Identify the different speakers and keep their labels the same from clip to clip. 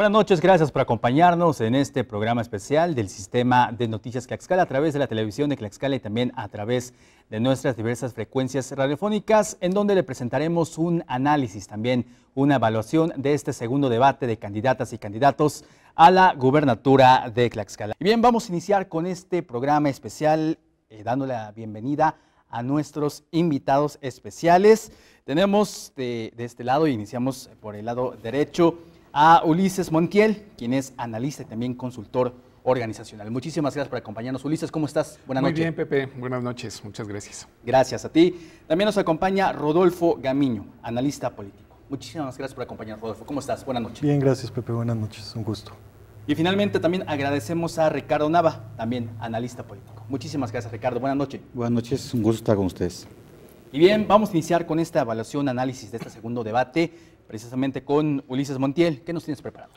Speaker 1: Buenas noches, gracias por acompañarnos en este programa especial del Sistema de Noticias Tlaxcala a través de la televisión de Tlaxcala y también a través de nuestras diversas frecuencias radiofónicas, en donde le presentaremos un análisis, también una evaluación de este segundo debate de candidatas y candidatos a la gubernatura de Tlaxcala. Y bien, vamos a iniciar con este programa especial dándole la bienvenida a nuestros invitados especiales. Tenemos de este lado, iniciamos por el lado derecho, a Ulises Montiel, quien es analista y también consultor organizacional. Muchísimas gracias por acompañarnos. Ulises, ¿cómo estás? Buenas noches.
Speaker 2: Muy bien, Pepe. Buenas noches. Muchas gracias.
Speaker 1: Gracias a ti. También nos acompaña Rodolfo Gamiño, analista político. Muchísimas gracias por acompañarnos, Rodolfo. ¿Cómo estás? Buenas noches.
Speaker 3: Bien, gracias, Pepe. Buenas noches. Un gusto.
Speaker 1: Y finalmente también agradecemos a Ricardo Nava, también analista político. Muchísimas gracias, Ricardo. Buenas noches.
Speaker 4: Buenas noches. Un gusto estar con ustedes.
Speaker 1: Y bien, vamos a iniciar con esta evaluación, análisis de este segundo debate, precisamente con Ulises Montiel. ¿Qué nos tienes preparado?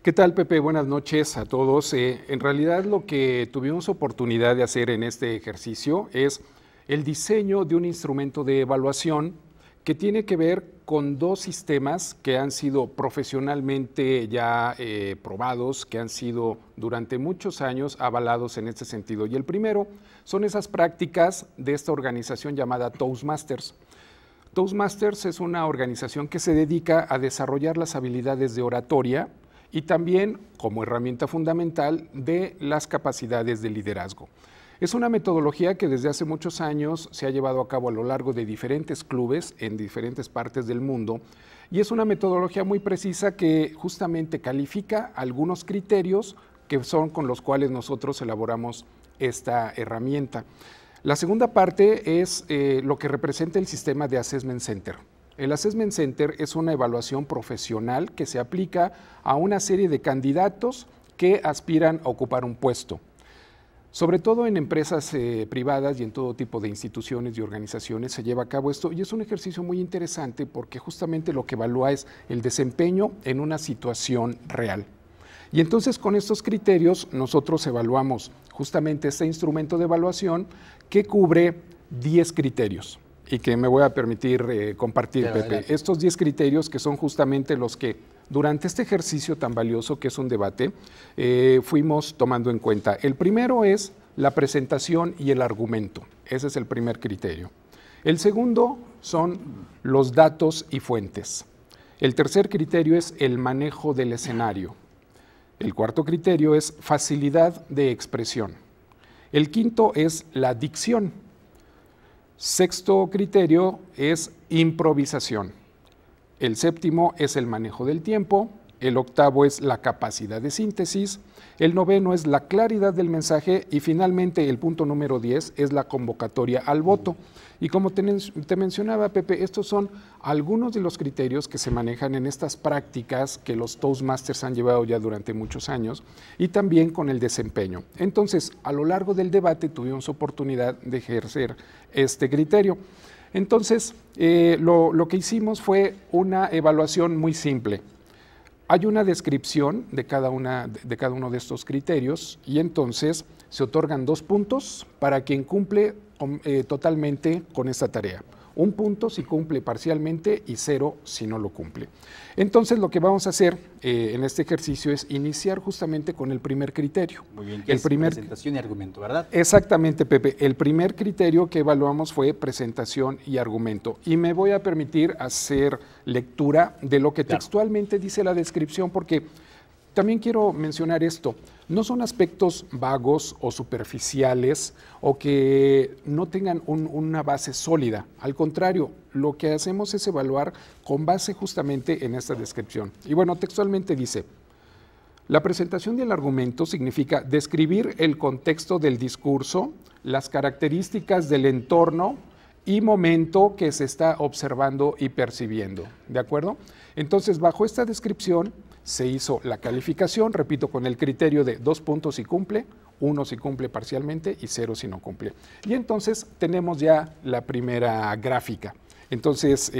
Speaker 2: ¿Qué tal, Pepe? Buenas noches a todos. En realidad lo que tuvimos oportunidad de hacer en este ejercicio es el diseño de un instrumento de evaluación que tiene que ver con dos sistemas que han sido profesionalmente ya probados, que han sido durante muchos años avalados en este sentido. Y el primero son esas prácticas de esta organización llamada Toastmasters. Toastmasters es una organización que se dedica a desarrollar las habilidades de oratoria y también, como herramienta fundamental, de las capacidades de liderazgo. Es una metodología que desde hace muchos años se ha llevado a cabo a lo largo de diferentes clubes en diferentes partes del mundo y es una metodología muy precisa que justamente califica algunos criterios que son con los cuales nosotros elaboramos esta herramienta. La segunda parte es lo que representa el sistema de Assessment Center. El Assessment Center es una evaluación profesional que se aplica a una serie de candidatos que aspiran a ocupar un puesto. Sobre todo en empresas privadas y en todo tipo de instituciones y organizaciones se lleva a cabo esto y es un ejercicio muy interesante porque justamente lo que evalúa es el desempeño en una situación real. Y entonces con estos criterios nosotros evaluamos justamente este instrumento de evaluación que cubre 10 criterios y que me voy a permitir compartir, Pepe. Adelante. Estos 10 criterios que son justamente los que durante este ejercicio tan valioso que es un debate fuimos tomando en cuenta. El primero es la presentación y el argumento. Ese es el primer criterio. El segundo son los datos y fuentes. El tercer criterio es el manejo del escenario. El cuarto criterio es facilidad de expresión. El quinto es la dicción. Sexto criterio es improvisación. El séptimo es el manejo del tiempo. El octavo es la capacidad de síntesis. El noveno es la claridad del mensaje. Y finalmente el punto número 10 es la convocatoria al voto. Y como te mencionaba, Pepe, estos son algunos de los criterios que se manejan en estas prácticas que los Toastmasters han llevado ya durante muchos años y también con el desempeño. Entonces, a lo largo del debate tuvimos oportunidad de ejercer este criterio. Entonces, lo que hicimos fue una evaluación muy simple. Hay una descripción de cada uno de estos criterios y entonces se otorgan 2 puntos para quien cumple totalmente con esta tarea. 1 punto si cumple parcialmente y 0 si no lo cumple. Entonces lo que vamos a hacer en este ejercicio es iniciar justamente con el primer criterio.
Speaker 1: Muy bien, que es presentación y argumento, ¿verdad?
Speaker 2: Exactamente, Pepe. El primer criterio que evaluamos fue presentación y argumento. Y me voy a permitir hacer lectura de lo que textualmente dice la descripción porque también quiero mencionar esto. No son aspectos vagos o superficiales o que no tengan una base sólida. Al contrario, lo que hacemos es evaluar con base justamente en esta descripción. Y bueno, textualmente dice, la presentación del argumento significa describir el contexto del discurso, las características del entorno y momento que se está observando y percibiendo. ¿De acuerdo? Entonces, bajo esta descripción, se hizo la calificación, repito, con el criterio de 2 puntos si cumple, 1 si cumple parcialmente y 0 si no cumple. Y entonces tenemos ya la primera gráfica. Entonces,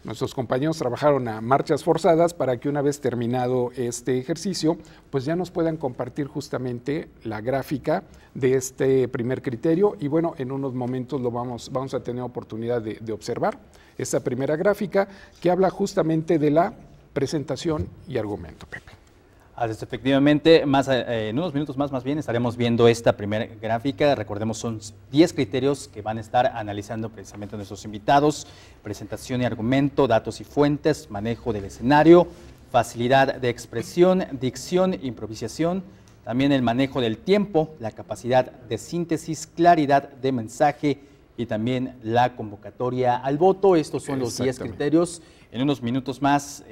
Speaker 2: nuestros compañeros trabajaron a marchas forzadas para que una vez terminado este ejercicio, pues ya nos puedan compartir justamente la gráfica de este primer criterio y bueno, en unos momentos lo vamos a tener oportunidad de observar esta primera gráfica que habla justamente de la presentación y argumento, Pepe.
Speaker 1: Así es, efectivamente, en unos minutos más bien, estaremos viendo esta primera gráfica. Recordemos, son 10 criterios que van a estar analizando precisamente nuestros invitados: presentación y argumento, datos y fuentes, manejo del escenario, facilidad de expresión, dicción, improvisación, también el manejo del tiempo, la capacidad de síntesis, claridad de mensaje y también la convocatoria al voto. Estos son los 10 criterios. En unos momentos más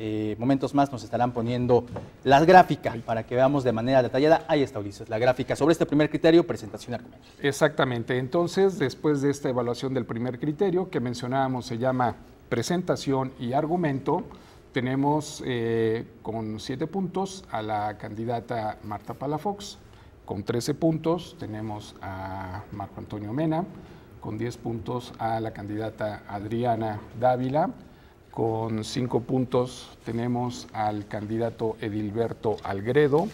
Speaker 1: nos estarán poniendo la gráfica para que veamos de manera detallada. Ahí está, Ulises, la gráfica sobre este primer criterio, presentación y argumento.
Speaker 2: Exactamente. Entonces, después de esta evaluación del primer criterio que mencionábamos, se llama presentación y argumento, tenemos con 7 puntos a la candidata Marta Palafox, con 13 puntos tenemos a Marco Antonio Mena, con 10 puntos a la candidata Adriana Dávila, con 5 puntos tenemos al candidato Edilberto Algredo.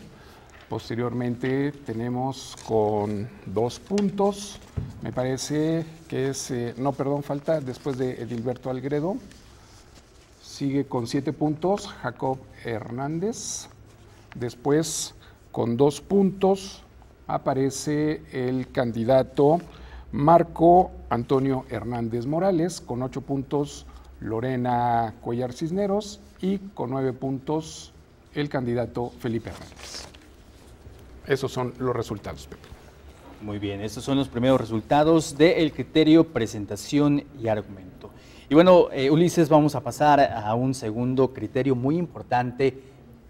Speaker 2: Posteriormente tenemos con 2 puntos, me parece que es, falta después de Edilberto Algredo. Sigue con 7 puntos Jacob Hernández. Después, con 2 puntos, aparece el candidato Marco Antonio Hernández Morales. Con 8 puntos, Lorena Cuellar Cisneros. Y con 9 puntos, el candidato Felipe Hernández. Esos son los resultados, Pepe.
Speaker 1: Muy bien, estos son los primeros resultados del criterio presentación y argumento. Y bueno, Ulises, vamos a pasar a un segundo criterio muy importante,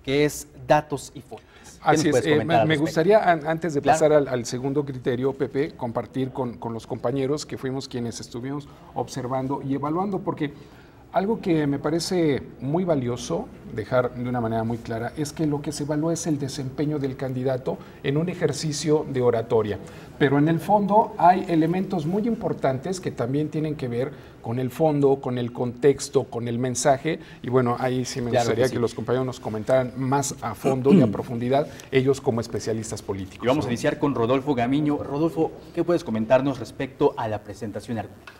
Speaker 1: que es datos y fuentes.
Speaker 2: Así es, me gustaría, antes de pasar al segundo criterio, Pepe, compartir con los compañeros que fuimos quienes estuvimos observando y evaluando, porque algo que me parece muy valioso dejar de una manera muy clara es que lo que se evalúa es el desempeño del candidato en un ejercicio de oratoria. Pero en el fondo hay elementos muy importantes que también tienen que ver con el fondo, con el contexto, con el mensaje. Y bueno, ahí sí me gustaría que los compañeros nos comentaran más a fondo y a profundidad, ellos como especialistas políticos.
Speaker 1: Y vamos a iniciar con Rodolfo Gamiño. Rodolfo, ¿qué puedes comentarnos respecto a la presentación y argumento?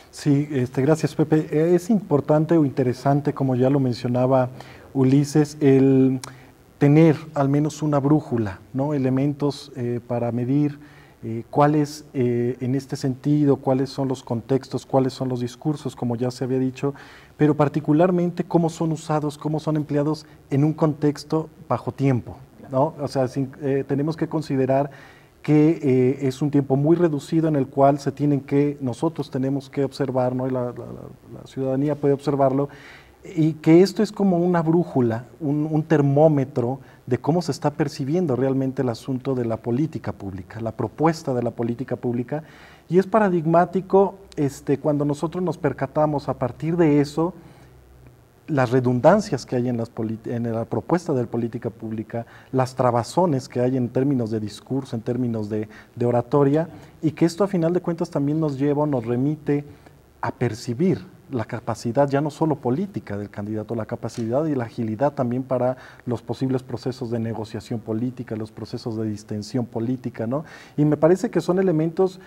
Speaker 3: Sí, gracias, Pepe. Es importante o interesante, como ya lo mencionaba Ulises, el tener al menos una brújula, ¿no? Elementos para medir cuáles, en este sentido, cuáles son los contextos, cuáles son los discursos, como ya se había dicho, pero particularmente cómo son usados, cómo son empleados en un contexto bajo tiempo, ¿no? O sea, tenemos que considerar que es un tiempo muy reducido en el cual nosotros tenemos que observar, ¿no? Y la ciudadanía puede observarlo, y que esto es como una brújula, un termómetro de cómo se está percibiendo realmente el asunto de la política pública, la propuesta de la política pública, y es paradigmático cuando nosotros nos percatamos a partir de eso, las redundancias que hay en la propuesta de la política pública, las trabazones que hay en términos de discurso, en términos de oratoria, y que esto a final de cuentas también nos remite a percibir la capacidad ya no solo política del candidato, la capacidad y la agilidad también para los posibles procesos de negociación política, los procesos de distensión política, ¿no? Y me parece que son elementos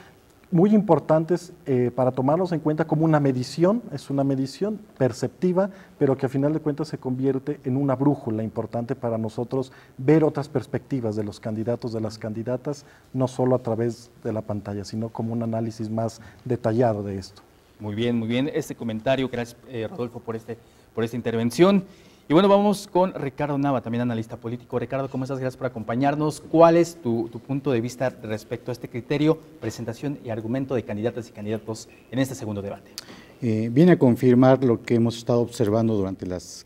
Speaker 3: muy importantes para tomarlos en cuenta como una medición, es una medición perceptiva, pero que a final de cuentas se convierte en una brújula importante para nosotros ver otras perspectivas de los candidatos, de las candidatas, no solo a través de la pantalla, sino como un análisis más detallado de esto.
Speaker 1: Muy bien, este comentario, gracias Rodolfo por esta intervención. Y bueno, vamos con Ricardo Nava, también analista político. Ricardo, ¿cómo estás? Gracias por acompañarnos. ¿Cuál es tu punto de vista respecto a este criterio, presentación y argumento de candidatas y candidatos en este segundo debate?
Speaker 4: Viene a confirmar lo que hemos estado observando durante las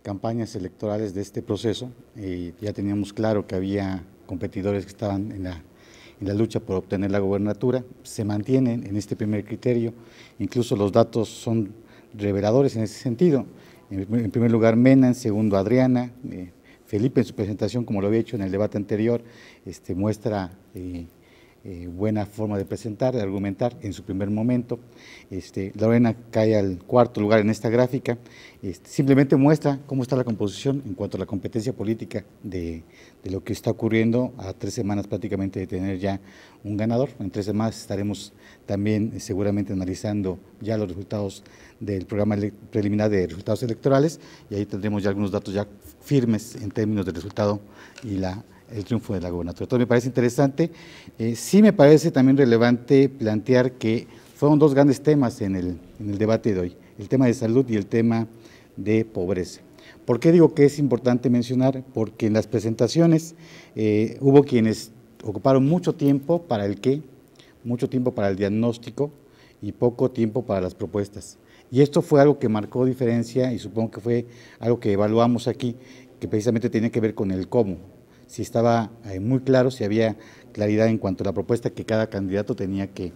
Speaker 4: campañas electorales de este proceso. Ya teníamos claro que había competidores que estaban en la lucha por obtener la gobernatura. Se mantienen en este primer criterio, incluso los datos son reveladores en ese sentido. En primer lugar Mena, en segundo Adriana, Felipe en su presentación, como lo había hecho en el debate anterior, muestra buena forma de presentar, de argumentar en su primer momento. Lorena cae al cuarto lugar en esta gráfica. Simplemente muestra cómo está la composición en cuanto a la competencia política de lo que está ocurriendo a 3 semanas prácticamente de tener ya un ganador. En 3 semanas estaremos también seguramente analizando ya los resultados del programa preliminar de resultados electorales, y ahí tendremos ya algunos datos ya firmes en términos del resultado y el triunfo de la gobernatura. Entonces me parece interesante. Sí me parece también relevante plantear que fueron 2 grandes temas en el debate de hoy, el tema de salud y el tema de pobreza. ¿Por qué digo que es importante mencionar? Porque en las presentaciones hubo quienes ocuparon mucho tiempo para el qué, mucho tiempo para el diagnóstico y poco tiempo para las propuestas. Y esto fue algo que marcó diferencia, y supongo que fue algo que evaluamos aquí, que precisamente tenía que ver con el cómo. Si estaba muy claro, si había claridad en cuanto a la propuesta que cada candidato tenía que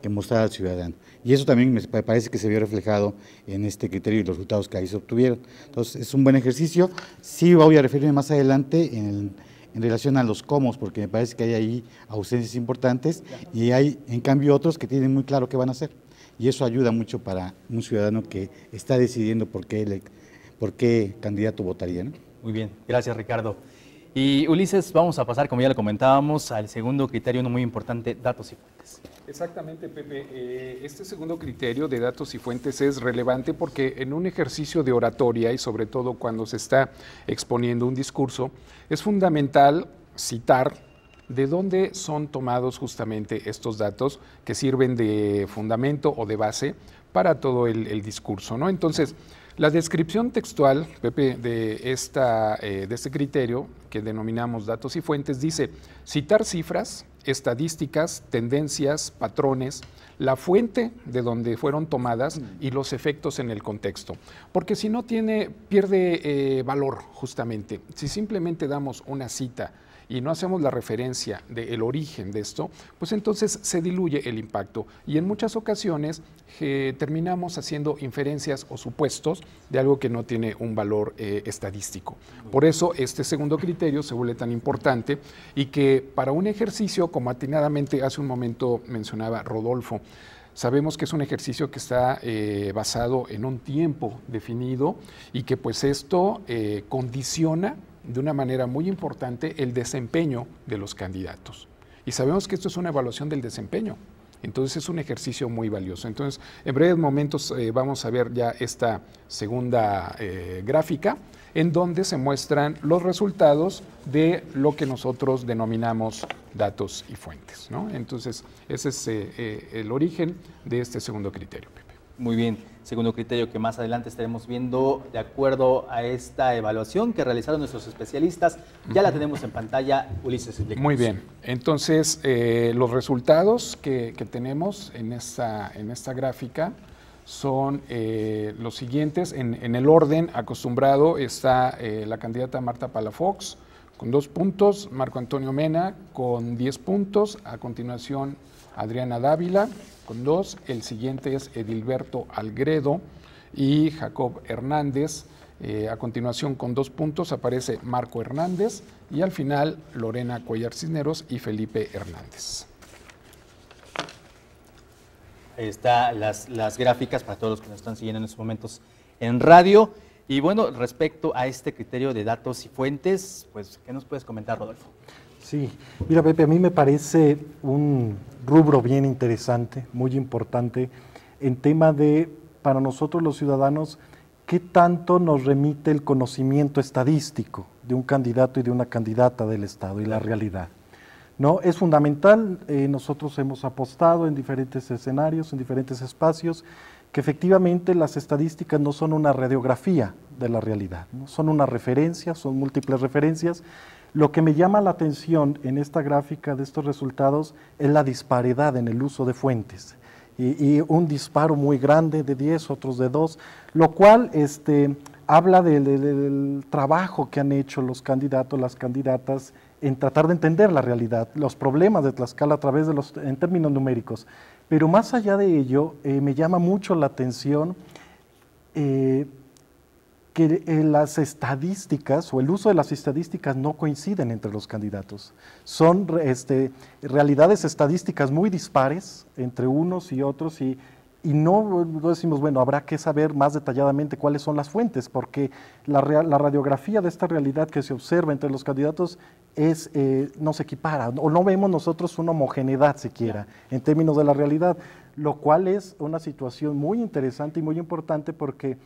Speaker 4: mostrar al ciudadano. Y eso también me parece que se vio reflejado en este criterio y los resultados que ahí se obtuvieron. Entonces, es un buen ejercicio. Sí voy a referirme más adelante en relación a los cómo, porque me parece que hay ahí ausencias importantes y hay, en cambio, otros que tienen muy claro qué van a hacer. Y eso ayuda mucho para un ciudadano que está decidiendo por qué candidato votaría, ¿no?
Speaker 1: Muy bien, gracias, Ricardo. Y Ulises, vamos a pasar, como ya lo comentábamos, al segundo criterio, uno muy importante, datos y fuentes.
Speaker 2: Exactamente, Pepe. Este segundo criterio de datos y fuentes es relevante porque en un ejercicio de oratoria, y sobre todo cuando se está exponiendo un discurso, es fundamental citar de dónde son tomados justamente estos datos que sirven de fundamento o de base para todo el discurso, ¿no? Entonces, la descripción textual, Pepe, de este criterio que denominamos datos y fuentes dice: citar cifras, estadísticas, tendencias, patrones, la fuente de donde fueron tomadas y los efectos en el contexto. Porque si no pierde valor justamente. Si simplemente damos una cita y no hacemos la referencia del origen de esto, pues entonces se diluye el impacto. Y en muchas ocasiones terminamos haciendo inferencias o supuestos de algo que no tiene un valor estadístico. Por eso este segundo criterio se vuelve tan importante, y que para un ejercicio, como atinadamente hace un momento mencionaba Rodolfo, sabemos que es un ejercicio que está basado en un tiempo definido, y que pues esto condiciona de una manera muy importante el desempeño de los candidatos. Y sabemos que esto es una evaluación del desempeño. Entonces es un ejercicio muy valioso. Entonces, en breves momentos vamos a ver ya esta segunda gráfica, en donde se muestran los resultados de lo que nosotros denominamos datos y fuentes, ¿no? Entonces, ese es el origen de este segundo criterio, Pepe. Muy bien, segundo criterio que más adelante estaremos viendo de acuerdo a esta evaluación que realizaron nuestros especialistas. Ya la tenemos en pantalla, Ulises. Explícanos. Muy bien, entonces los resultados que tenemos en esta gráfica son los siguientes. En el orden acostumbrado está la candidata Marta Palafox con 2 puntos, Marco Antonio Mena con 10 puntos, a continuación Adriana Dávila con 2, el siguiente es Edilberto Algredo y Jacob Hernández. A continuación, con 2 puntos, aparece Marco Hernández, y al final Lorena Cuellar Cisneros y Felipe Hernández. Ahí están las gráficas para todos los que nos están siguiendo en estos momentos en radio. Y bueno, respecto a este criterio de datos y fuentes, pues, ¿qué nos puedes comentar, Rodolfo?
Speaker 3: Sí, mira, Pepe, a mí me parece un rubro bien interesante, muy importante, en tema de, para nosotros los ciudadanos, qué tanto nos remite el conocimiento estadístico de un candidato y de una candidata del Estado y la realidad. ¿No? Es fundamental, nosotros hemos apostado en diferentes escenarios, en diferentes espacios, que efectivamente las estadísticas no son una radiografía de la realidad, ¿no? Son una referencia, son múltiples referencias. Lo que me llama la atención en esta gráfica de estos resultados es la disparidad en el uso de fuentes, y un disparo muy grande de 10, otros de 2, lo cual habla del trabajo que han hecho los candidatos, las candidatas, en tratar de entender la realidad, los problemas de Tlaxcala a través de en términos numéricos. Pero más allá de ello, me llama mucho la atención que las estadísticas o el uso de las estadísticas no coinciden entre los candidatos. Son realidades estadísticas muy dispares entre unos y otros y no decimos, bueno, habrá que saber más detalladamente cuáles son las fuentes, porque la radiografía de esta realidad que se observa entre los candidatos no se equipara, o no vemos nosotros una homogeneidad siquiera en términos de la realidad, lo cual es una situación muy interesante y muy importante porque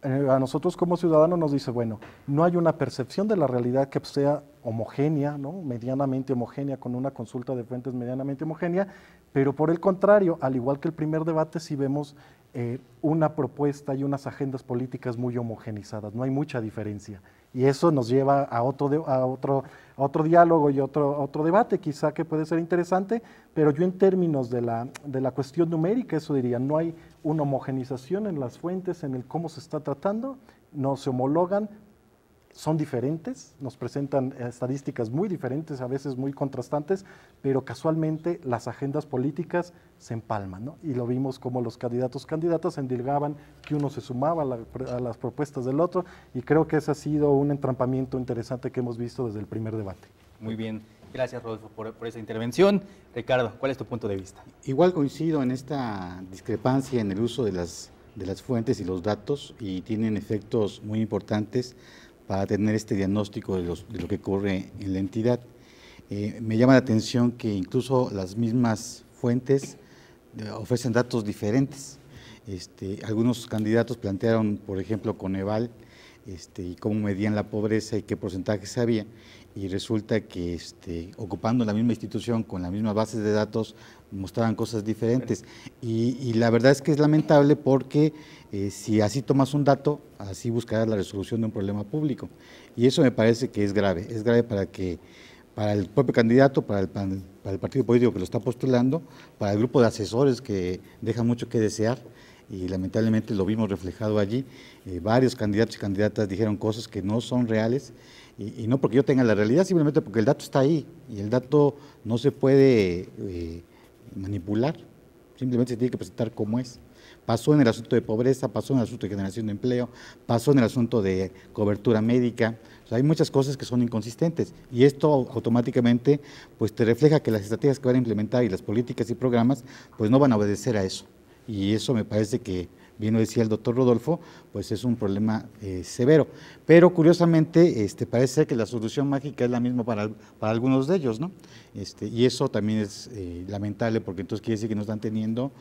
Speaker 3: a nosotros como ciudadanos nos dice, bueno, no hay una percepción de la realidad que sea homogénea, ¿no? Medianamente homogénea, con una consulta de fuentes medianamente homogénea, pero por el contrario, al igual que el primer debate, sí vemos una propuesta y unas agendas políticas muy homogenizadas, no hay mucha diferencia. Y eso nos lleva a otro diálogo y otro debate quizá que puede ser interesante, pero yo en términos de la cuestión numérica, eso diría, no hay una homogenización en las fuentes, en el cómo se está tratando, no se homologan, son diferentes, nos presentan estadísticas muy diferentes, a veces muy contrastantes, pero casualmente las agendas políticas se empalman, ¿no? Y lo vimos como los candidatas endilgaban, que uno se sumaba a las propuestas del otro, y creo que ese ha sido un entrampamiento interesante que hemos visto desde el primer debate.
Speaker 1: Muy bien, gracias Rodolfo por esa intervención. Ricardo, ¿cuál es tu punto de vista?
Speaker 4: Igual coincido en esta discrepancia en el uso de las fuentes y los datos, y tienen efectos muy importantes para tener este diagnóstico de lo que ocurre en la entidad. Me llama la atención que incluso las mismas fuentes ofrecen datos diferentes. Algunos candidatos plantearon, por ejemplo, Coneval, y cómo medían la pobreza y qué porcentajes había, y resulta que ocupando la misma institución con las mismas bases de datos mostraban cosas diferentes, y la verdad es que es lamentable porque si así tomas un dato, así buscarás la resolución de un problema público, y eso me parece que es grave para el propio candidato, para el partido político que lo está postulando, para el grupo de asesores que deja mucho que desear, y lamentablemente lo vimos reflejado allí. Varios candidatos y candidatas dijeron cosas que no son reales, y no porque yo tenga la realidad, simplemente porque el dato está ahí, y el dato no se puede manipular, simplemente se tiene que presentar como es. Pasó en el asunto de pobreza, pasó en el asunto de generación de empleo, pasó en el asunto de cobertura médica. O sea, hay muchas cosas que son inconsistentes, y esto automáticamente pues te refleja que las estrategias que van a implementar y las políticas y programas pues no van a obedecer a eso. Y eso me parece que, bien lo decía el doctor Rodolfo, pues es un problema severo. Pero curiosamente parece ser que la solución mágica es la misma para algunos de ellos, ¿no? Y eso también es lamentable, porque entonces quiere decir que no están teniendo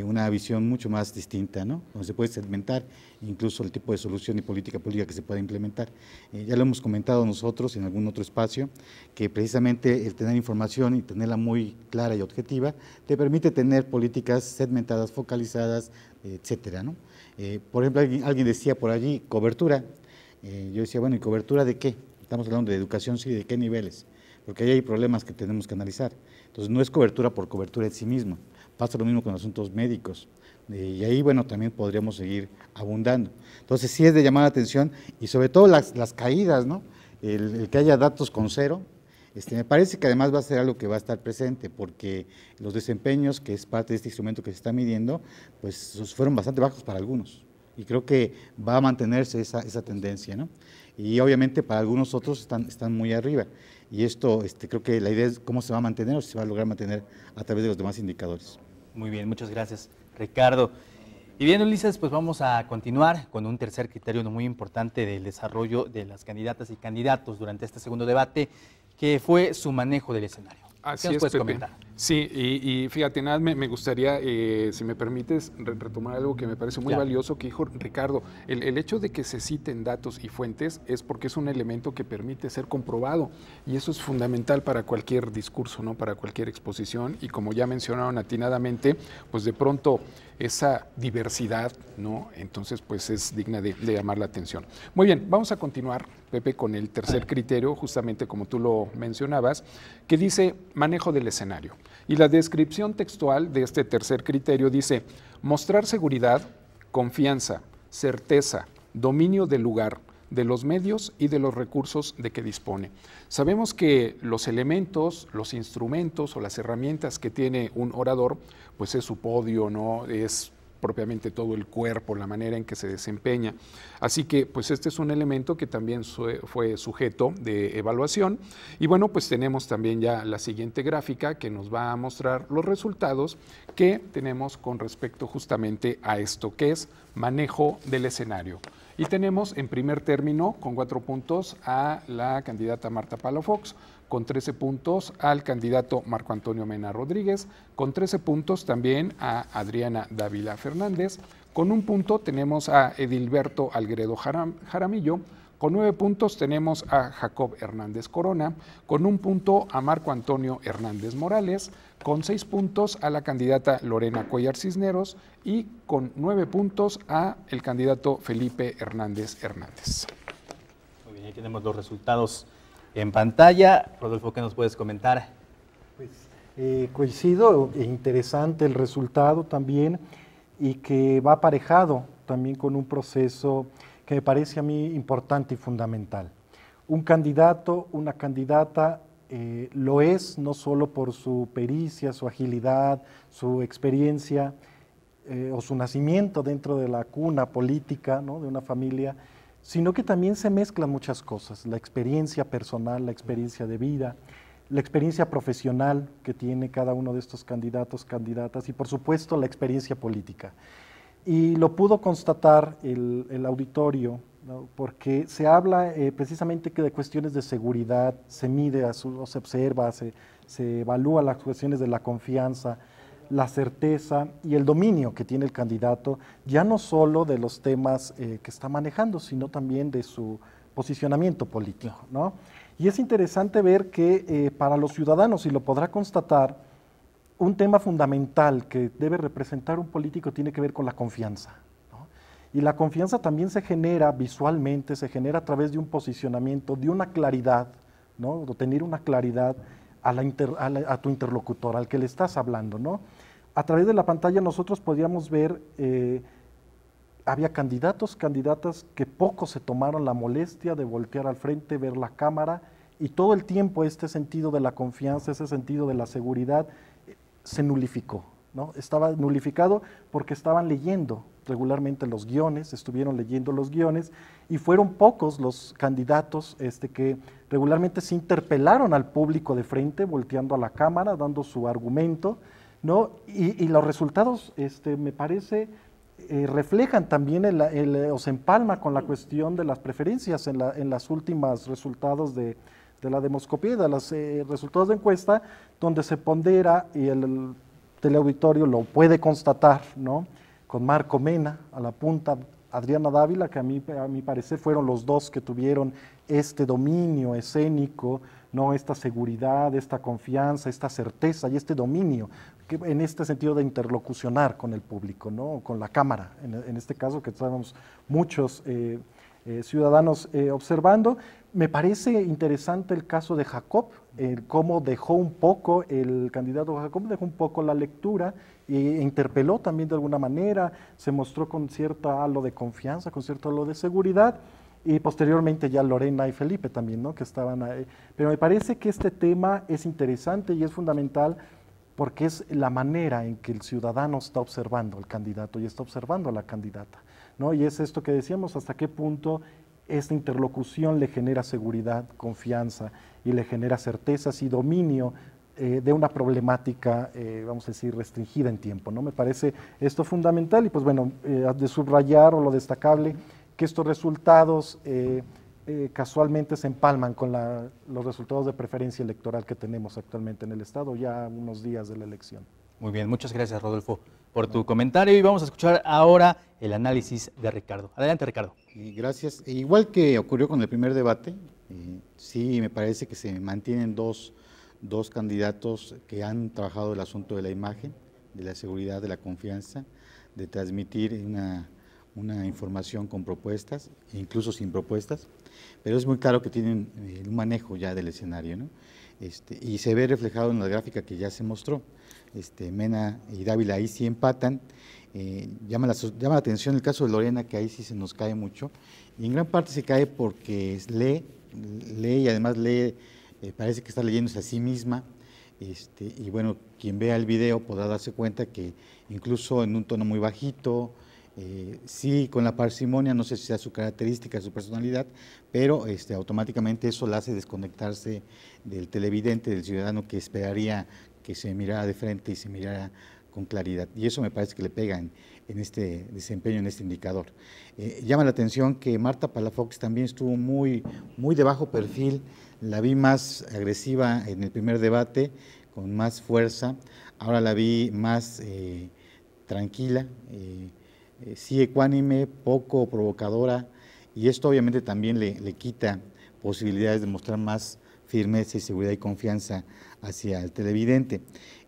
Speaker 4: una visión mucho más distinta, ¿no? Donde se puede segmentar incluso el tipo de solución y política pública que se pueda implementar. Ya lo hemos comentado nosotros en algún otro espacio, que precisamente el tener información y tenerla muy clara y objetiva te permite tener políticas segmentadas, focalizadas, etcétera, ¿no? Por ejemplo, alguien decía por allí, cobertura. Yo decía, bueno, ¿y cobertura de qué? Estamos hablando de educación, sí, ¿de qué niveles? Porque ahí hay problemas que tenemos que analizar. Entonces, no es cobertura por cobertura en sí misma. Pasa lo mismo con asuntos médicos. Y ahí, bueno, también podríamos seguir abundando. Entonces, sí es de llamar la atención, y sobre todo las caídas, ¿no? El que haya datos con cero. Me parece que además va a ser algo que va a estar presente, porque los desempeños, que es parte de este instrumento que se está midiendo, pues fueron bastante bajos para algunos, y creo que va a mantenerse esa tendencia, ¿no? Y obviamente para algunos otros están muy arriba, y esto creo que la idea es cómo se va a mantener, o si se va a lograr mantener a través de los demás indicadores.
Speaker 1: Muy bien, muchas gracias, Ricardo. Y bien, Ulises, pues vamos a continuar con un tercer criterio muy importante del desarrollo de las candidatas y candidatos durante este segundo debate, que fue su manejo del escenario.
Speaker 2: Así
Speaker 1: ¿Qué nos
Speaker 2: es,
Speaker 1: puedes
Speaker 2: Pepe.
Speaker 1: comentar?
Speaker 2: Sí, y fíjate, nada, me gustaría, si me permites, retomar algo que me parece muy valioso que dijo Ricardo. El hecho de que se citen datos y fuentes es porque es un elemento que permite ser comprobado, y eso es fundamental para cualquier discurso, ¿no? Para cualquier exposición, y como ya mencionaron atinadamente, pues de pronto esa diversidad, ¿no? Entonces, pues es digna de llamar la atención. Muy bien, vamos a continuar, Pepe, con el tercer criterio, justamente como tú lo mencionabas, que dice manejo del escenario. Y la descripción textual de este tercer criterio dice: mostrar seguridad, confianza, certeza, dominio del lugar, de los medios y de los recursos de que dispone. Sabemos que los elementos, los instrumentos o las herramientas que tiene un orador, pues es su podio, ¿no? Es propiamente todo el cuerpo, la manera en que se desempeña. Así que pues este es un elemento que también fue sujeto de evaluación. Y bueno, pues tenemos también ya la siguiente gráfica que nos va a mostrar los resultados que tenemos con respecto justamente a esto, que es manejo del escenario. Y tenemos en primer término con 4 puntos a la candidata Marta Palafox, con 13 puntos al candidato Marco Antonio Mena Rodríguez, con 13 puntos también a Adriana Dávila Fernández, con 1 punto tenemos a Edilberto Algredo Jaramillo, con 9 puntos tenemos a Jacob Hernández Corona, con 1 punto a Marco Antonio Hernández Morales, con 6 puntos a la candidata Lorena Cuellar Cisneros y con 9 puntos a el candidato Felipe Hernández Hernández.
Speaker 1: Muy bien, ahí tenemos los resultados en pantalla. Rodolfo, ¿qué nos puedes comentar?
Speaker 3: Pues coincido, interesante el resultado también y que va aparejado también con un proceso que me parece a mí importante y fundamental. Un candidato, una candidata lo es no solo por su pericia, su agilidad, su experiencia o su nacimiento dentro de la cuna política, ¿no?, de una familia, sino que también se mezclan muchas cosas, la experiencia personal, la experiencia de vida, la experiencia profesional que tiene cada uno de estos candidatos, candidatas y por supuesto la experiencia política. Y lo pudo constatar el auditorio, ¿no?, porque se habla precisamente que de cuestiones de seguridad, se mide, se observa, se evalúa las cuestiones de la confianza, la certeza y el dominio que tiene el candidato, ya no solo de los temas que está manejando, sino también de su posicionamiento político, ¿no? Y es interesante ver que para los ciudadanos, y lo podrá constatar, un tema fundamental que debe representar un político tiene que ver con la confianza, ¿no? Y la confianza también se genera visualmente, se genera a través de un posicionamiento, de una claridad, ¿no?, de tener una claridad a tu interlocutor, al que le estás hablando, ¿no? A través de la pantalla nosotros podíamos ver, había candidatos, candidatas que poco se tomaron la molestia de voltear al frente, ver la cámara, y todo el tiempo este sentido de la confianza, ese sentido de la seguridad, se nulificó, ¿no? Estaba nulificado porque estaban leyendo regularmente los guiones, estuvieron leyendo los guiones, y fueron pocos los candidatos que regularmente se interpelaron al público de frente, volteando a la cámara, dando su argumento, ¿no? Y los resultados, me parece, reflejan también o se empalma con la cuestión de las preferencias en las últimas resultados de la demoscopía, de los resultados de encuesta, donde se pondera, y el teleauditorio lo puede constatar, ¿no?, con Marco Mena a la punta, Adriana Dávila, que a mi parecer fueron los dos que tuvieron este dominio escénico, ¿no?, esta seguridad, esta confianza, esta certeza y este dominio, que en este sentido de interlocucionar con el público, ¿no?, con la cámara, en este caso que estábamos muchos ciudadanos observando. Me parece interesante el caso de Jacob, cómo dejó un poco, el candidato Jacob dejó un poco la lectura e interpeló también de alguna manera, se mostró con cierto halo de confianza, con cierto halo de seguridad, y posteriormente ya Lorena y Felipe también, ¿no?, que estaban ahí. Pero me parece que este tema es interesante y es fundamental porque es la manera en que el ciudadano está observando al candidato y está observando a la candidata, ¿no? Y es esto que decíamos, hasta qué punto esta interlocución le genera seguridad, confianza y le genera certezas y dominio de una problemática, vamos a decir, restringida en tiempo, ¿no? Me parece esto fundamental y pues bueno, de subrayar o lo destacable, que estos resultados casualmente se empalman con los resultados de preferencia electoral que tenemos actualmente en el Estado, ya unos días de la elección.
Speaker 1: Muy bien, muchas gracias, Rodolfo, por tu comentario, y vamos a escuchar ahora el análisis de Ricardo. Adelante, Ricardo.
Speaker 4: Gracias. Igual que ocurrió con el primer debate, sí me parece que se mantienen dos candidatos que han trabajado el asunto de la imagen, de la seguridad, de la confianza, de transmitir una información con propuestas, incluso sin propuestas, pero es muy claro que tienen un manejo ya del escenario, ¿no? Y se ve reflejado en la gráfica que ya se mostró. Mena y Dávila ahí sí empatan. Llama la atención el caso de Lorena, que ahí sí se nos cae mucho, y en gran parte se cae porque lee y además lee, parece que está leyéndose a sí misma, Y bueno, quien vea el video podrá darse cuenta que incluso en un tono muy bajito, sí con la parsimonia, no sé si sea su característica, su personalidad, pero automáticamente eso la hace desconectarse del televidente, del ciudadano que esperaría que se mirara de frente y se mirara con claridad. Y eso me parece que le pega en este desempeño, en este indicador. Llama la atención que Marta Palafox también estuvo muy de bajo perfil, la vi más agresiva en el primer debate, con más fuerza, ahora la vi más tranquila, sí ecuánime, poco provocadora, y esto obviamente también le quita posibilidades de mostrar más firmeza y seguridad y confianza hacia el televidente.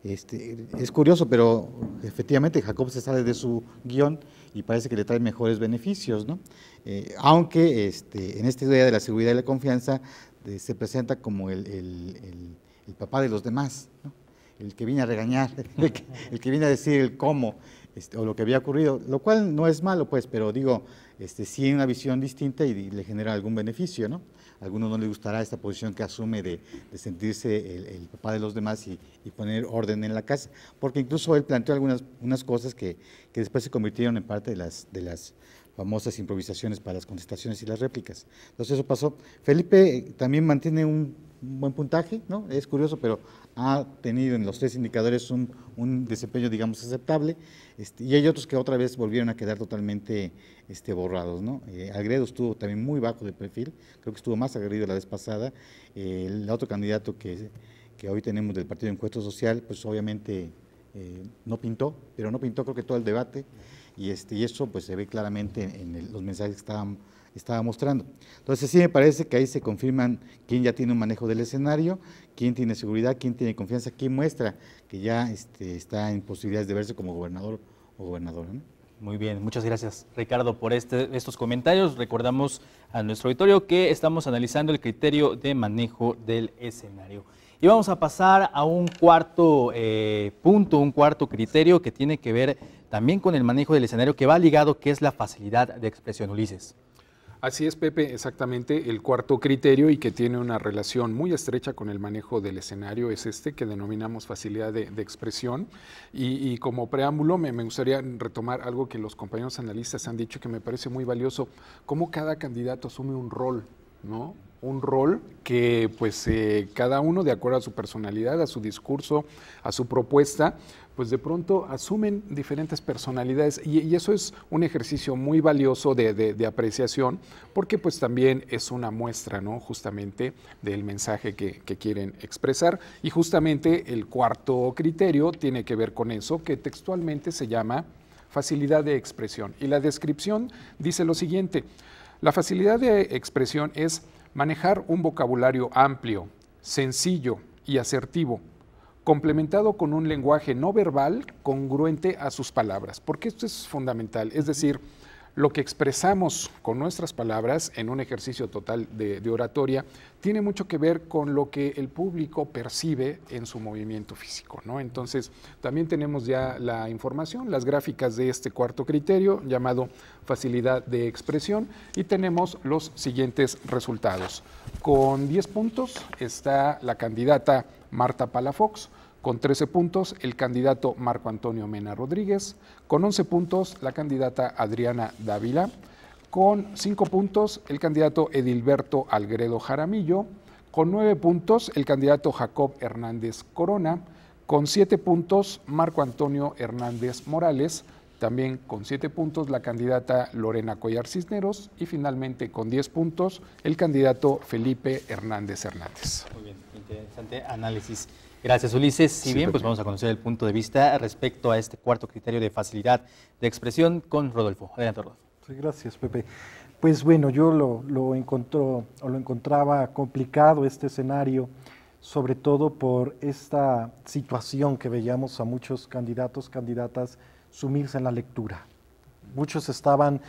Speaker 4: Es curioso, pero efectivamente Jacob se sale de su guión y parece que le trae mejores beneficios, ¿no? Aunque en esta idea de la seguridad y la confianza se presenta como el papá de los demás, ¿no? El que viene a regañar, el que viene a decir el cómo, o lo que había ocurrido, lo cual no es malo, pues, pero digo, sí hay una visión distinta y le genera algún beneficio, ¿no? A algunos no les gustará esta posición que asume de sentirse el papá de los demás y poner orden en la casa, porque incluso él planteó unas cosas que después se convirtieron en parte de las famosas improvisaciones para las contestaciones y las réplicas. Entonces eso pasó. Felipe también mantiene un buen puntaje, ¿no? Es curioso, pero ha tenido en los tres indicadores un desempeño, digamos, aceptable, y hay otros que otra vez volvieron a quedar totalmente borrados, ¿no? Agredo estuvo también muy bajo de perfil, creo que estuvo más agredido la vez pasada. El otro candidato que hoy tenemos del Partido de Encuentro Social, pues obviamente no pintó, pero no pintó creo que todo el debate, y eso pues se ve claramente en los mensajes que estaba mostrando. Entonces sí me parece que ahí se confirman quién ya tiene un manejo del escenario, quién tiene seguridad, quién tiene confianza, quién muestra que ya está en posibilidades de verse como gobernador o gobernadora, ¿no?
Speaker 1: Muy bien, muchas gracias, Ricardo, por estos comentarios. Recordamos a nuestro auditorio que estamos analizando el criterio de manejo del escenario. Y vamos a pasar a un cuarto punto, un cuarto criterio que tiene que ver también con el manejo del escenario, que va ligado, que es la facilidad de expresión. Ulises.
Speaker 2: Así es, Pepe, exactamente. El cuarto criterio y que tiene una relación muy estrecha con el manejo del escenario es que denominamos facilidad de expresión. Y como preámbulo me gustaría retomar algo que los compañeros analistas han dicho que me parece muy valioso, cómo cada candidato asume un rol, ¿no? Un rol que pues cada uno, de acuerdo a su personalidad, a su discurso, a su propuesta, pues de pronto asumen diferentes personalidades y eso es un ejercicio muy valioso de apreciación, porque pues también es una muestra, ¿no? Justamente del mensaje que quieren expresar, y justamente el cuarto criterio tiene que ver con eso, que textualmente se llama facilidad de expresión, y la descripción dice lo siguiente: la facilidad de expresión es manejar un vocabulario amplio, sencillo y asertivo, complementado con un lenguaje no verbal congruente a sus palabras, porque esto es fundamental, es decir, lo que expresamos con nuestras palabras en un ejercicio total de oratoria tiene mucho que ver con lo que el público percibe en su movimiento físico, ¿no? Entonces, también tenemos ya la información, las gráficas de este cuarto criterio llamado facilidad de expresión, y tenemos los siguientes resultados. Con 10 puntos está la candidata Marta Palafox, con 13 puntos el candidato Marco Antonio Mena Rodríguez, con 11 puntos la candidata Adriana Dávila, con 5 puntos el candidato Edilberto Algredo Jaramillo, con 9 puntos el candidato Jacob Hernández Corona, con 7 puntos Marco Antonio Hernández Morales, también con 7 puntos la candidata Lorena Cuellar Cisneros, y finalmente con 10 puntos el candidato Felipe Hernández Hernández.
Speaker 1: Muy bien, interesante análisis. Gracias, Ulises. Si bien, pues vamos a conocer el punto de vista respecto a este cuarto criterio de facilidad de expresión con Rodolfo. Adelante, Rodolfo.
Speaker 3: Sí, gracias, Pepe. Pues bueno, yo lo encontraba complicado este escenario, sobre todo por esta situación que veíamos a muchos candidatos, candidatas sumirse en la lectura. Muchos estaban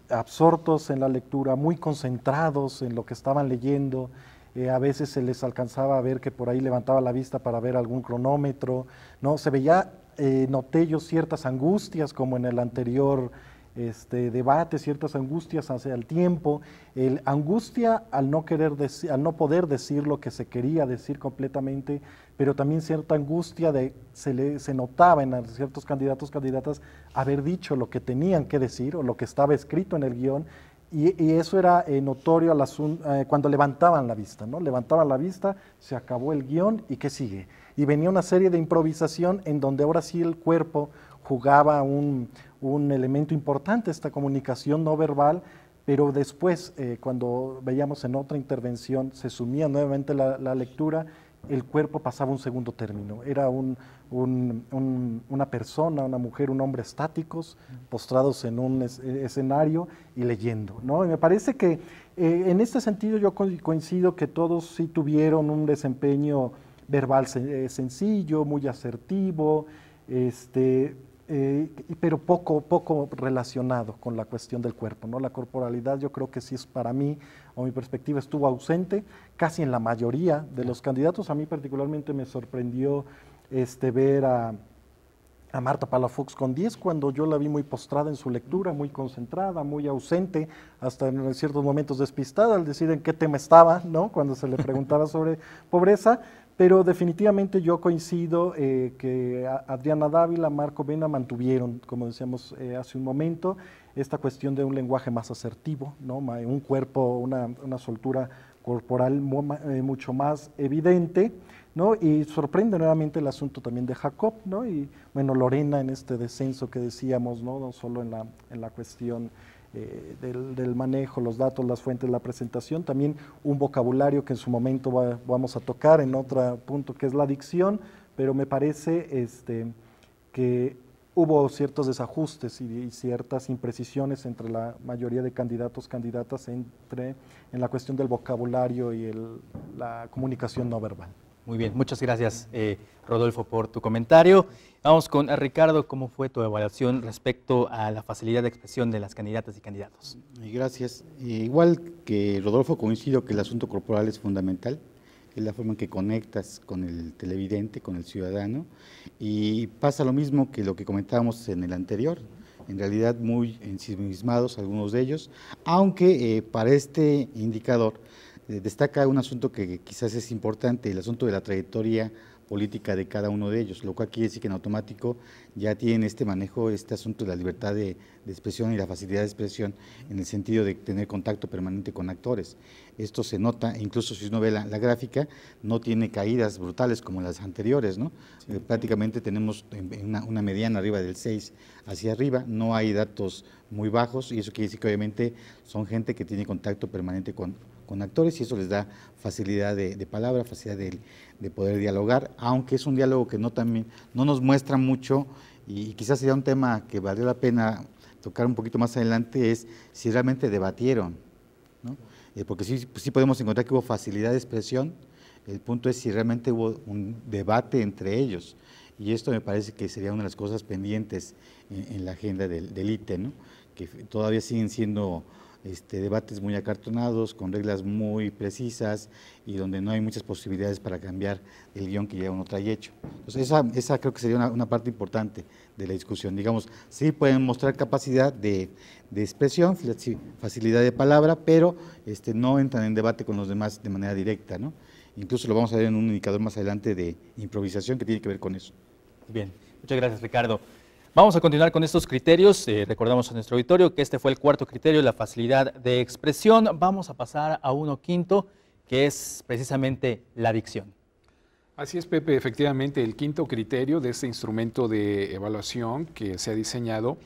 Speaker 3: absortos en la lectura, muy concentrados en lo que estaban leyendo. A veces se les alcanzaba a ver que por ahí levantaba la vista para ver algún cronómetro, ¿no? Se veía, noté yo ciertas angustias como en el anterior debates, ciertas angustias hacia el tiempo, angustia al no querer decir, al no poder decir lo que se quería decir completamente, pero también cierta angustia se notaba en ciertos candidatos, candidatas, haber dicho lo que tenían que decir o lo que estaba escrito en el guión, y eso era notorio cuando levantaban la vista, ¿no? Levantaban la vista, se acabó el guión y ¿qué sigue? Y venía una serie de improvisación en donde ahora sí el cuerpo jugaba un elemento importante, esta comunicación no verbal, pero después, cuando veíamos en otra intervención, se sumía nuevamente la lectura, el cuerpo pasaba un segundo término. Era una persona, una mujer, un hombre estáticos, postrados en un escenario y leyendo, ¿no? Y me parece que en este sentido yo coincido que todos sí tuvieron un desempeño verbal sencillo, muy asertivo, pero poco relacionado con la cuestión del cuerpo, ¿no? La corporalidad yo creo que sí es, para mí, o mi perspectiva, estuvo ausente casi en la mayoría de los candidatos. A mí particularmente me sorprendió ver a Marta Palafox con 10, cuando yo la vi muy postrada en su lectura, muy concentrada, muy ausente, hasta en ciertos momentos despistada al decir en qué tema estaba, ¿no? Cuando se le preguntaba sobre pobreza. Pero definitivamente yo coincido que Adriana Dávila, Marco Vena mantuvieron, como decíamos hace un momento, esta cuestión de un lenguaje más asertivo, ¿no? Un cuerpo, una soltura corporal mucho más evidente, ¿no? Y sorprende nuevamente el asunto también de Jacob, ¿no? Y bueno, Lorena en este descenso que decíamos, no solo en la cuestión del manejo, los datos, las fuentes, la presentación, también un vocabulario que en su momento vamos a tocar en otro punto que es la dicción, pero me parece que hubo ciertos desajustes y ciertas imprecisiones entre la mayoría de candidatos, candidatas en la cuestión del vocabulario y la comunicación no verbal.
Speaker 1: Muy bien, muchas gracias Rodolfo por tu comentario. Vamos con Ricardo, ¿cómo fue tu evaluación respecto a la facilidad de expresión de las candidatas y candidatos?
Speaker 4: Gracias. Igual que Rodolfo, coincido que el asunto corporal es fundamental, es la forma en que conectas con el televidente, con el ciudadano, y pasa lo mismo que lo que comentábamos en el anterior, en realidad muy ensimismados algunos de ellos, aunque para este indicador destaca un asunto que quizás es importante, el asunto de la trayectoria política de cada uno de ellos, lo cual quiere decir que en automático ya tienen este manejo, este asunto de la libertad de expresión y la facilidad de expresión en el sentido de tener contacto permanente con actores. Esto se nota, incluso si uno ve la gráfica, no tiene caídas brutales como las anteriores, ¿no? Sí. Prácticamente tenemos una mediana arriba del 6 hacia arriba, no hay datos muy bajos y eso quiere decir que obviamente son gente que tiene contacto permanente con actores y eso les da facilidad de palabra, facilidad de poder dialogar, aunque es un diálogo que no nos muestra mucho y quizás sería un tema que valdría la pena tocar un poquito más adelante, es si realmente debatieron, ¿no? Porque sí podemos encontrar que hubo facilidad de expresión, el punto es si realmente hubo un debate entre ellos y esto me parece que sería una de las cosas pendientes en la agenda del ITE, ¿no? Que todavía siguen siendo debates muy acartonados, con reglas muy precisas y donde no hay muchas posibilidades para cambiar el guión que ya uno trae hecho. Entonces esa creo que sería una parte importante de la discusión. Digamos, sí pueden mostrar capacidad de expresión, facilidad de palabra, pero no entran en debate con los demás de manera directa, ¿no? Incluso lo vamos a ver en un indicador más adelante de improvisación que tiene que ver con eso.
Speaker 1: Bien, muchas gracias Ricardo. Vamos a continuar con estos criterios. Recordamos a nuestro auditorio que este fue el cuarto criterio, la facilidad de expresión. Vamos a pasar a uno quinto, que es precisamente la dicción.
Speaker 2: Así es, Pepe, efectivamente el quinto criterio de este instrumento de evaluación que se ha diseñado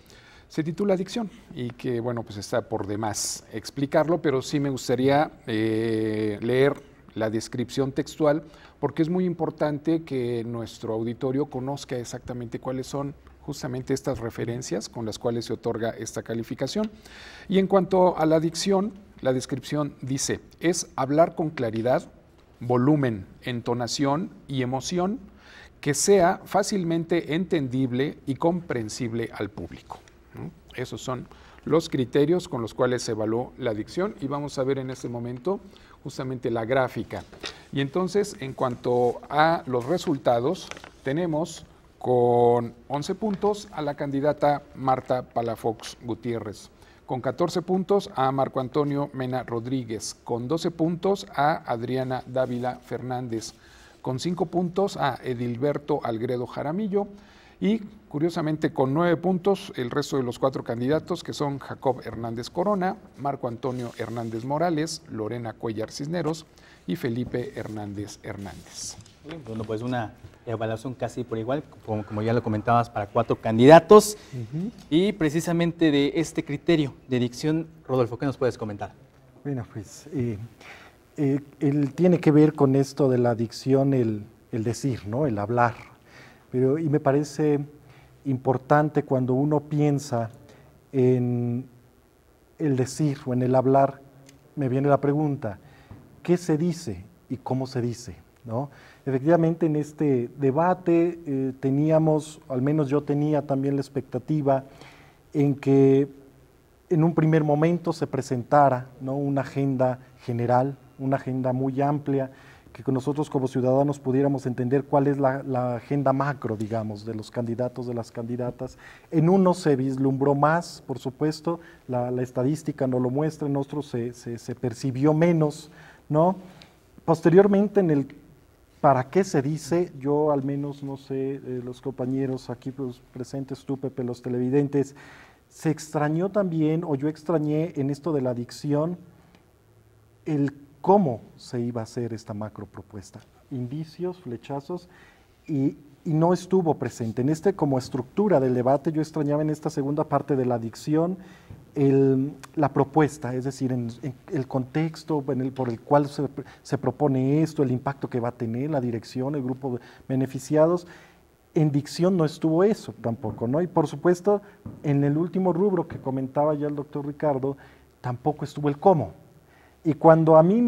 Speaker 2: se titula dicción y que, bueno, pues está por demás explicarlo, pero sí me gustaría leer la descripción textual porque es muy importante que nuestro auditorio conozca exactamente cuáles son justamente estas referencias con las cuales se otorga esta calificación. Y en cuanto a la dicción, la descripción dice, es hablar con claridad, volumen, entonación y emoción que sea fácilmente entendible y comprensible al público. Esos son los criterios con los cuales se evaluó la dicción y vamos a ver en este momento justamente la gráfica. Y entonces, en cuanto a los resultados, tenemos Con 11 puntos a la candidata Marta Palafox Gutiérrez. Con 14 puntos a Marco Antonio Mena Rodríguez. Con 12 puntos a Adriana Dávila Fernández. Con 5 puntos a Edilberto Algredo Jaramillo. Y curiosamente con 9 puntos el resto de los 4 candidatos, que son Jacob Hernández Corona, Marco Antonio Hernández Morales, Lorena Cuellar Cisneros y Felipe Hernández Hernández.
Speaker 1: Bueno, pues una evaluación casi por igual, como ya lo comentabas, para 4 candidatos. Y precisamente de este criterio de dicción, Rodolfo, ¿qué nos puedes comentar?
Speaker 3: Bueno, pues él tiene que ver con esto de la dicción, el decir, ¿no? El hablar. Y me parece importante cuando uno piensa en el decir o en el hablar, me viene la pregunta, ¿qué se dice y cómo se dice? ¿No? Efectivamente, en este debate teníamos, al menos yo tenía también la expectativa en que en un primer momento se presentara, ¿no?, una agenda general, una agenda muy amplia, que nosotros como ciudadanos pudiéramos entender cuál es la agenda macro, digamos, de los candidatos, de las candidatas. En uno se vislumbró más, por supuesto, la estadística no lo muestra, en otros se percibió menos, ¿no? Posteriormente, en el para qué se dice, yo al menos, no sé, los compañeros aquí pues, presentes, tú, Pepe, los televidentes, se extrañó también, o yo extrañé en esto de la dicción, el cómo se iba a hacer esta macro propuesta. Indicios, flechazos, y no estuvo presente. En como estructura del debate, yo extrañaba en esta segunda parte de la dicción la propuesta, es decir, en el contexto por el cual se propone esto, el impacto que va a tener la dirección, el grupo de beneficiados. En dicción no estuvo eso tampoco, ¿no? Y por supuesto, en el último rubro que comentaba ya el doctor Ricardo, tampoco estuvo el cómo. Y cuando a mí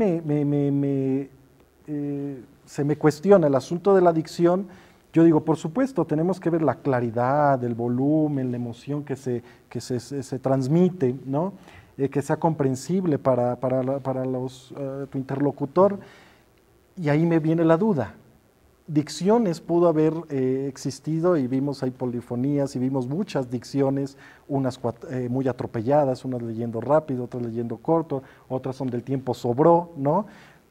Speaker 3: se me cuestiona el asunto de la dicción, yo digo, por supuesto, tenemos que ver la claridad, el volumen, la emoción que se transmite, ¿no? Que sea comprensible para tu interlocutor, y ahí me viene la duda. Dicciones pudo haber existido, y vimos ahí polifonías, y vimos muchas dicciones, unas muy atropelladas, unas leyendo rápido, otras leyendo corto, otras son del tiempo sobró, ¿no?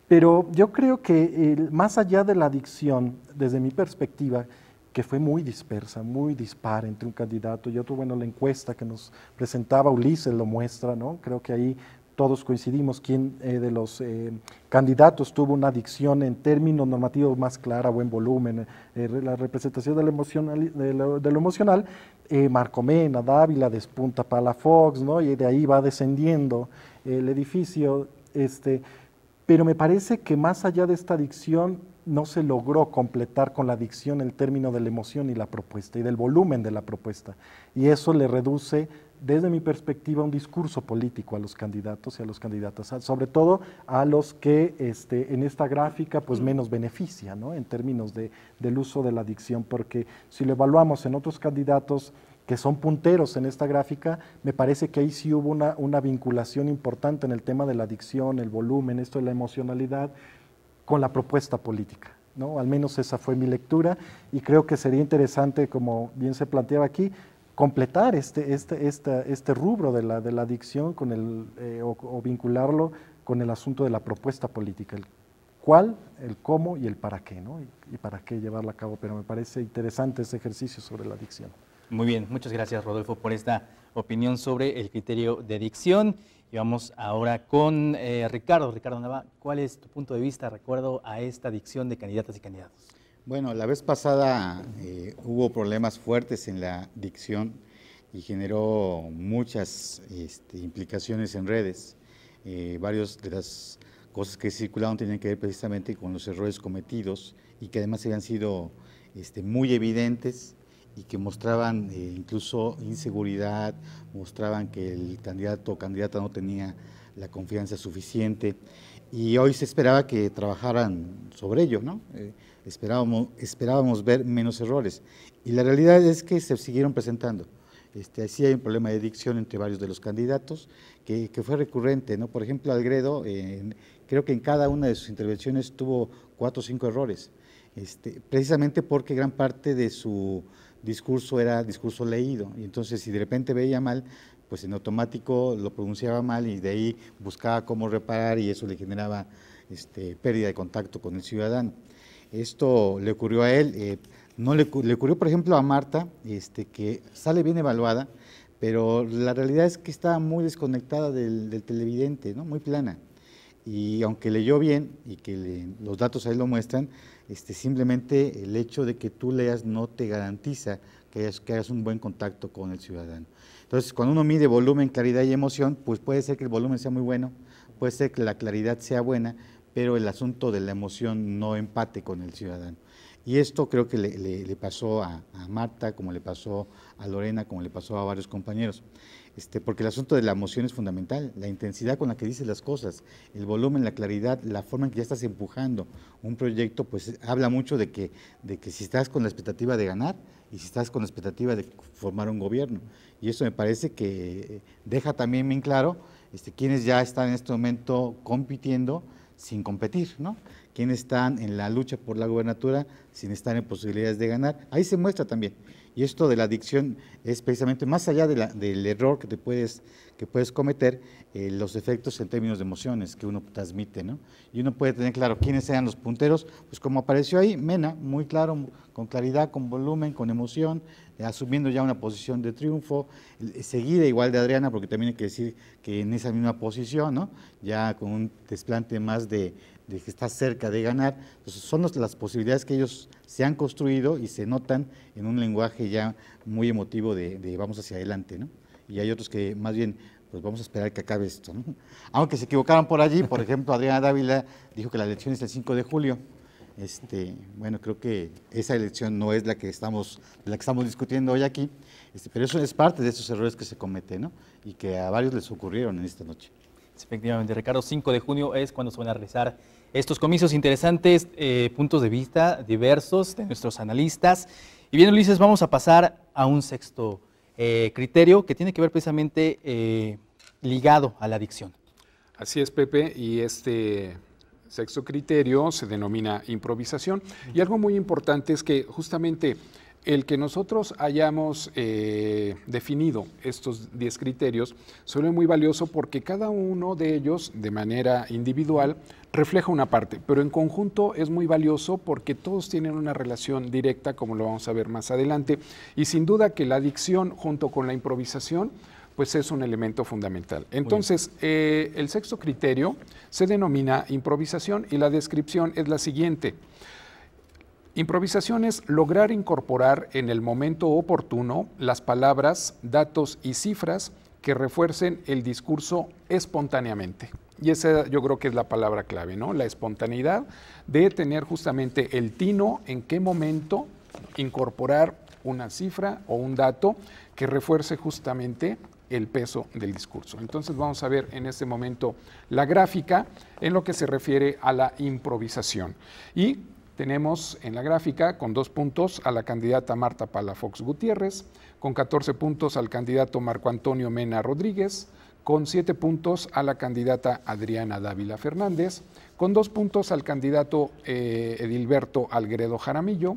Speaker 3: Pero yo creo que más allá de la dicción, desde mi perspectiva, que fue muy dispersa, muy dispar entre un candidato y otro, bueno, la encuesta que nos presentaba Ulises lo muestra, ¿no? Creo que ahí todos coincidimos quién de los candidatos tuvo una dicción en términos normativos más clara, buen volumen, la representación de lo emocional, Marco Mena, Dávila, despunta Palafox, ¿no? Y de ahí va descendiendo el edificio, pero me parece que más allá de esta dicción no se logró completar con la dicción el término de la emoción y la propuesta y del volumen de la propuesta, y eso le reduce, desde mi perspectiva, un discurso político a los candidatos y a las candidatas, sobre todo a los que en esta gráfica pues menos beneficia, ¿no? En términos del uso de la dicción, porque si lo evaluamos en otros candidatos que son punteros en esta gráfica, me parece que ahí sí hubo una vinculación importante en el tema de la dicción, el volumen, esto de la emocionalidad, con la propuesta política, ¿no? Al menos esa fue mi lectura, y creo que sería interesante, como bien se planteaba aquí, completar este rubro de la dicción con o vincularlo con el asunto de la propuesta política, el cuál, el cómo y el para qué, ¿no? Y para qué llevarla a cabo, pero me parece interesante ese ejercicio sobre la dicción.
Speaker 1: Muy bien, muchas gracias, Rodolfo, por esta opinión sobre el criterio de dicción. Y vamos ahora con Ricardo. Ricardo Nava, ¿cuál es tu punto de vista, recuerdo, a esta dicción de candidatas y candidatos?
Speaker 4: Bueno, la vez pasada hubo problemas fuertes en la dicción y generó muchas implicaciones en redes. Varias de las cosas que circularon tenían que ver precisamente con los errores cometidos y que además habían sido muy evidentes y que mostraban incluso inseguridad, mostraban que el candidato o candidata no tenía la confianza suficiente, y hoy se esperaba que trabajaran sobre ello, ¿no? Esperábamos ver menos errores, y la realidad es que se siguieron presentando. Sí hay un problema de dicción entre varios de los candidatos que fue recurrente, ¿no? Por ejemplo, Algredo, creo que en cada una de sus intervenciones tuvo 4 o 5 errores. precisamente porque gran parte de su discurso era discurso leído, y entonces si de repente veía mal, pues en automático lo pronunciaba mal y de ahí buscaba cómo reparar y eso le generaba pérdida de contacto con el ciudadano. Esto le ocurrió a él, le ocurrió por ejemplo a Marta, que sale bien evaluada, pero la realidad es que está muy desconectada del televidente, ¿no? Muy plana. Y aunque leyó bien y que los datos ahí lo muestran, simplemente el hecho de que tú leas no te garantiza que hagas un buen contacto con el ciudadano. Entonces, cuando uno mide volumen, claridad y emoción, pues puede ser que el volumen sea muy bueno, puede ser que la claridad sea buena, pero el asunto de la emoción no empate con el ciudadano. Y esto creo que le pasó a Marta, como le pasó a Lorena, como le pasó a varios compañeros. Porque el asunto de la emoción es fundamental, la intensidad con la que dices las cosas, el volumen, la claridad, la forma en que ya estás empujando un proyecto, pues habla mucho de que si estás con la expectativa de ganar y si estás con la expectativa de formar un gobierno. Y eso me parece que deja también bien claro quienes ya están en este momento compitiendo sin competir, ¿no? Quienes están en la lucha por la gobernatura sin estar en posibilidades de ganar. Ahí se muestra también. Y esto de la adicción es precisamente más allá del error que puedes cometer, los efectos en términos de emociones que uno transmite, ¿no? Y uno puede tener claro quiénes sean los punteros, pues como apareció ahí, Mena, muy claro, con claridad, con volumen, con emoción, asumiendo ya una posición de triunfo, seguida igual de Adriana, porque también hay que decir que en esa misma posición, ¿no? Ya con un desplante más de que está cerca de ganar, pues son las posibilidades que ellos se han construido y se notan en un lenguaje ya muy emotivo de vamos hacia adelante, ¿no? Y hay otros que más bien, pues vamos a esperar que acabe esto, ¿no? Aunque se equivocaron por allí, por ejemplo, Adriana Dávila dijo que la elección es el 5 de julio, bueno, creo que esa elección no es la que estamos discutiendo hoy aquí, pero eso es parte de esos errores que se cometen, ¿no? Y que a varios les ocurrieron en esta noche.
Speaker 1: Efectivamente, Ricardo, 5 de junio es cuando se van a realizar estos comicios interesantes, puntos de vista diversos de nuestros analistas. Y bien, Ulises, vamos a pasar a un sexto criterio que tiene que ver precisamente ligado a la adicción.
Speaker 2: Así es, Pepe, y este sexto criterio se denomina improvisación. Y algo muy importante es que justamente el que nosotros hayamos definido estos 10 criterios suele muy valioso porque cada uno de ellos, de manera individual, refleja una parte, pero en conjunto es muy valioso porque todos tienen una relación directa, como lo vamos a ver más adelante, y sin duda que la adicción junto con la improvisación pues es un elemento fundamental. Entonces, el sexto criterio se denomina improvisación y la descripción es la siguiente. Improvisación es lograr incorporar en el momento oportuno las palabras, datos y cifras que refuercen el discurso espontáneamente. Y esa yo creo que es la palabra clave, ¿no? La espontaneidad de tener justamente el tino en qué momento incorporar una cifra o un dato que refuerce justamente el peso del discurso. Entonces vamos a ver en este momento la gráfica en lo que se refiere a la improvisación. Y tenemos en la gráfica con 2 puntos a la candidata Marta Palafox Gutiérrez, con 14 puntos al candidato Marco Antonio Mena Rodríguez, con 7 puntos a la candidata Adriana Dávila Fernández, con 2 puntos al candidato Edilberto Algueredo Jaramillo,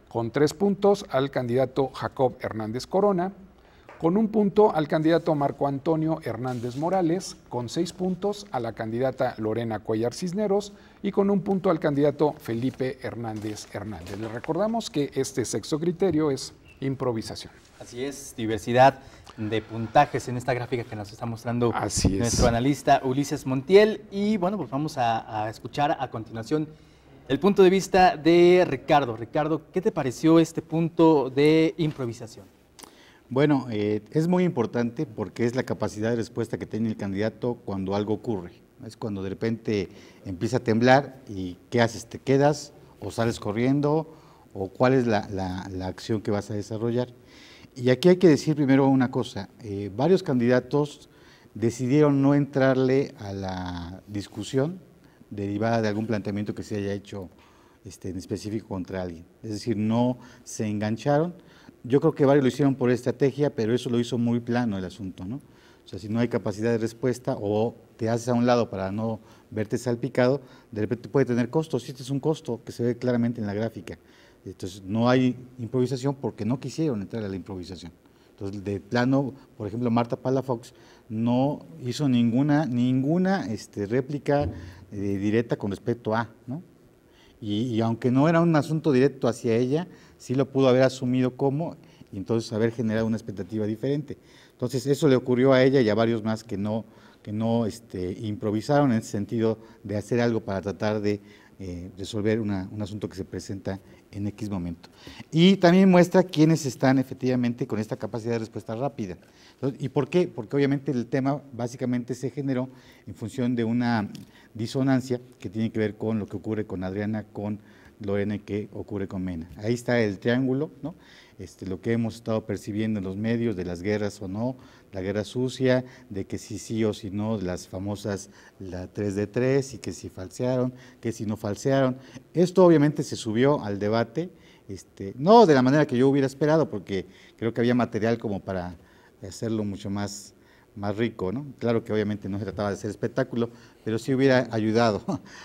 Speaker 2: con 3 puntos al candidato Jacob Hernández Corona, con 1 punto al candidato Marco Antonio Hernández Morales, con 6 puntos a la candidata Lorena Cuellar Cisneros y con 1 punto al candidato Felipe Hernández Hernández. Les recordamos que este sexto criterio es improvisación.
Speaker 1: Así es, diversidad de puntajes en esta gráfica que nos está mostrando nuestro analista Ulises Montiel. Y bueno, pues vamos a escuchar a continuación el punto de vista de Ricardo. Ricardo, ¿qué te pareció este punto de improvisación?
Speaker 4: Bueno, es muy importante porque es la capacidad de respuesta que tiene el candidato cuando algo ocurre. Es cuando de repente empieza a temblar y ¿qué haces? ¿Te quedas o sales corriendo o cuál es la acción que vas a desarrollar? Y aquí hay que decir primero una cosa, varios candidatos decidieron no entrarle a la discusión derivada de algún planteamiento que se haya hecho en específico contra alguien. Es decir, no se engancharon. Yo creo que varios lo hicieron por estrategia, pero eso lo hizo muy plano el asunto, ¿no? O sea, si no hay capacidad de respuesta o te haces a un lado para no verte salpicado, de repente puede tener costos, y este es un costo que se ve claramente en la gráfica. Entonces no hay improvisación porque no quisieron entrar a la improvisación. Entonces de plano, por ejemplo, Marta Palafox no hizo ninguna réplica directa con respecto a, ¿no? Y aunque no era un asunto directo hacia ella, sí lo pudo haber asumido como, y entonces haber generado una expectativa diferente. Entonces eso le ocurrió a ella y a varios más que no improvisaron en ese sentido de hacer algo para tratar de resolver un asunto que se presenta en X momento. Y también muestra quiénes están efectivamente con esta capacidad de respuesta rápida. Entonces, ¿y por qué? Porque obviamente el tema básicamente se generó en función de una disonancia que tiene que ver con lo que ocurre con Adriana, con Lorena y que ocurre con Mena. Ahí está el triángulo, ¿no? Lo que hemos estado percibiendo en los medios de las guerras o no, la guerra sucia, de que sí o si no, las famosas la 3 de 3 y que si falsearon, que si no falsearon. Esto obviamente se subió al debate, no de la manera que yo hubiera esperado, porque creo que había material como para hacerlo mucho más rico, ¿no? Claro que obviamente no se trataba de hacer espectáculo, pero sí hubiera ayudado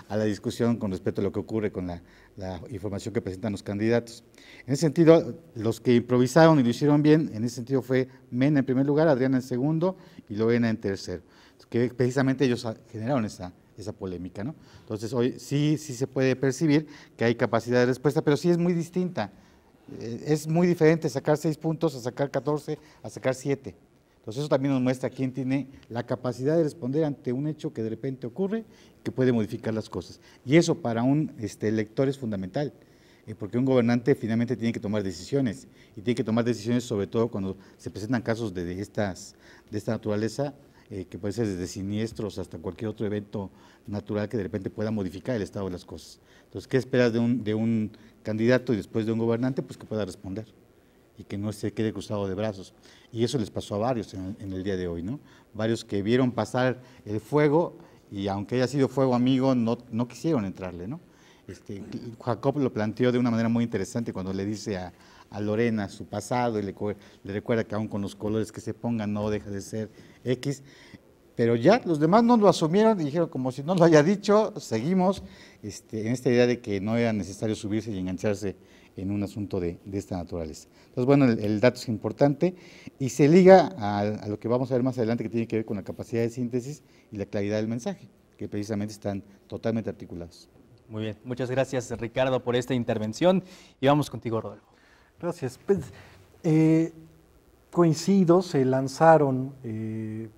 Speaker 4: a la discusión con respecto a lo que ocurre con la información que presentan los candidatos. En ese sentido, los que improvisaron y lo hicieron bien, en ese sentido fue Mena en primer lugar, Adriana en segundo y Lorena en tercero, que precisamente ellos generaron esa polémica, ¿no? Entonces hoy sí se puede percibir que hay capacidad de respuesta, pero sí es muy distinta. Es muy diferente sacar 6 puntos a sacar 14, a sacar 7. Entonces eso también nos muestra quién tiene la capacidad de responder ante un hecho que de repente ocurre, que puede modificar las cosas. Y eso para un elector es fundamental, porque un gobernante finalmente tiene que tomar decisiones, y tiene que tomar decisiones sobre todo cuando se presentan casos de esta naturaleza, que puede ser desde siniestros hasta cualquier otro evento natural que de repente pueda modificar el estado de las cosas. Entonces, ¿qué esperas de un candidato y después de un gobernante? Pues que pueda responder y que no se quede cruzado de brazos. Y eso les pasó a varios en el día de hoy, ¿no? Varios que vieron pasar el fuego y aunque haya sido fuego amigo, no quisieron entrarle, ¿no? Jacob lo planteó de una manera muy interesante cuando le dice a Lorena su pasado y le recuerda que aún con los colores que se pongan no deja de ser X, pero ya los demás no lo asumieron y dijeron como si no lo haya dicho, seguimos en esta idea de que no era necesario subirse y engancharse en un asunto de esta naturaleza. Entonces, bueno, el dato es importante y se liga a lo que vamos a ver más adelante, que tiene que ver con la capacidad de síntesis y la claridad del mensaje, que precisamente están totalmente articulados.
Speaker 1: Muy bien, muchas gracias Ricardo por esta intervención y vamos contigo, Rodolfo.
Speaker 3: Gracias. Pues, coincido, se lanzaron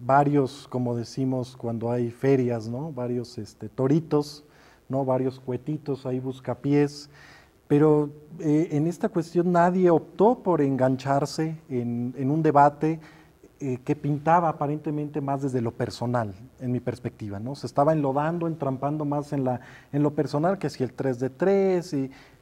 Speaker 3: varios, como decimos cuando hay ferias, ¿no? Varios toritos, ¿no? Varios cuetitos, ahí buscapiés, pero en esta cuestión nadie optó por engancharse en un debate que pintaba aparentemente más desde lo personal, en mi perspectiva, ¿no? Se estaba enlodando, entrampando más en lo personal, que si el 3 de 3,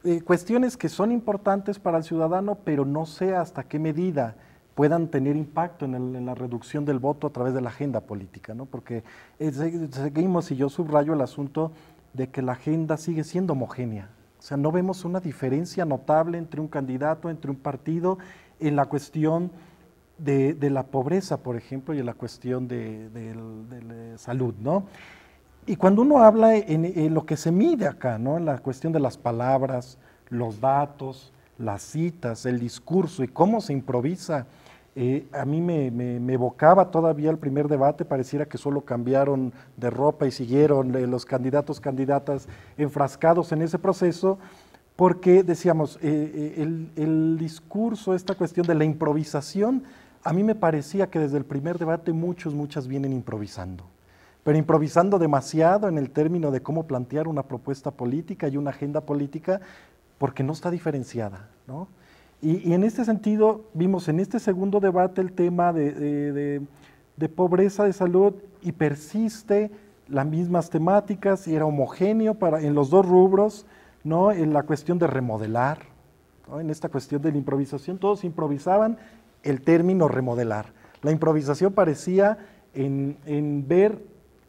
Speaker 3: y cuestiones que son importantes para el ciudadano, pero no sé hasta qué medida puedan tener impacto en la reducción del voto a través de la agenda política, ¿no? Porque seguimos, y yo subrayo el asunto de que la agenda sigue siendo homogénea. O sea, no vemos una diferencia notable entre un candidato, entre un partido, en la cuestión de la pobreza, por ejemplo, y en la cuestión de salud, ¿no? Y cuando uno habla en lo que se mide acá, ¿no? En la cuestión de las palabras, los datos, las citas, el discurso y cómo se improvisa, a mí me evocaba todavía el primer debate, pareciera que solo cambiaron de ropa y siguieron los candidatos, candidatas enfrascados en ese proceso, porque decíamos, el discurso, esta cuestión de la improvisación, a mí me parecía que desde el primer debate muchas vienen improvisando, pero improvisando demasiado en el término de cómo plantear una propuesta política y una agenda política, porque no está diferenciada, ¿no? Y en este sentido vimos en este segundo debate el tema de pobreza, de salud, y persiste las mismas temáticas y era homogéneo en los dos rubros, ¿no? En la cuestión de remodelar, ¿no? En esta cuestión de la improvisación, todos improvisaban el término remodelar. La improvisación parecía en ver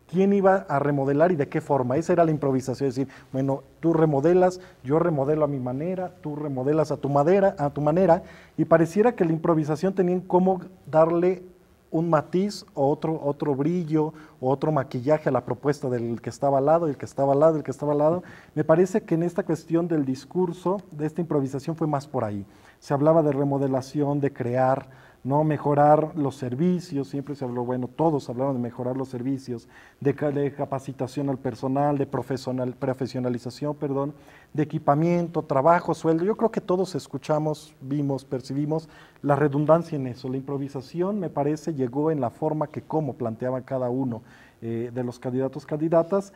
Speaker 3: quién iba a remodelar y de qué forma. Esa era la improvisación, es decir, bueno, tú remodelas, yo remodelo a mi manera, tú remodelas a tu manera, y pareciera que la improvisación tenían cómo darle un matiz o otro brillo o otro maquillaje a la propuesta del que estaba al lado, el que estaba al lado, el que estaba al lado. Me parece que en esta cuestión del discurso, de esta improvisación, fue más por ahí. Se hablaba de remodelación, de crear, ¿no? Mejorar los servicios, siempre se habló, bueno, todos hablaban de mejorar los servicios, de capacitación al personal, de profesionalización, perdón, de equipamiento, trabajo, sueldo. Yo creo que todos escuchamos, vimos, percibimos la redundancia en eso. La improvisación, me parece, llegó en la forma que como planteaba cada uno de los candidatos, candidatas.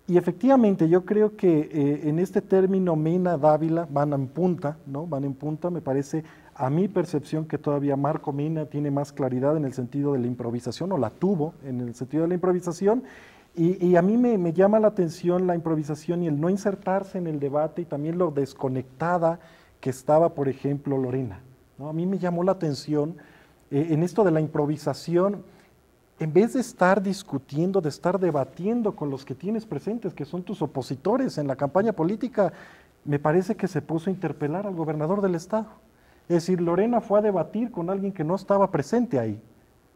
Speaker 3: Y efectivamente, yo creo que en este término Mena, Dávila van en punta, ¿no? Van en punta, me parece, a mi percepción, que todavía Marco Mena tiene más claridad en el sentido de la improvisación, o la tuvo en el sentido de la improvisación, y a mí me llama la atención la improvisación y el no insertarse en el debate, y también lo desconectada que estaba, por ejemplo, Lorena, ¿no? A mí me llamó la atención en esto de la improvisación. En vez de estar discutiendo, de estar debatiendo con los que tienes presentes, que son tus opositores en la campaña política, me parece que se puso a interpelar al gobernador del estado. Es decir, Lorena fue a debatir con alguien que no estaba presente ahí,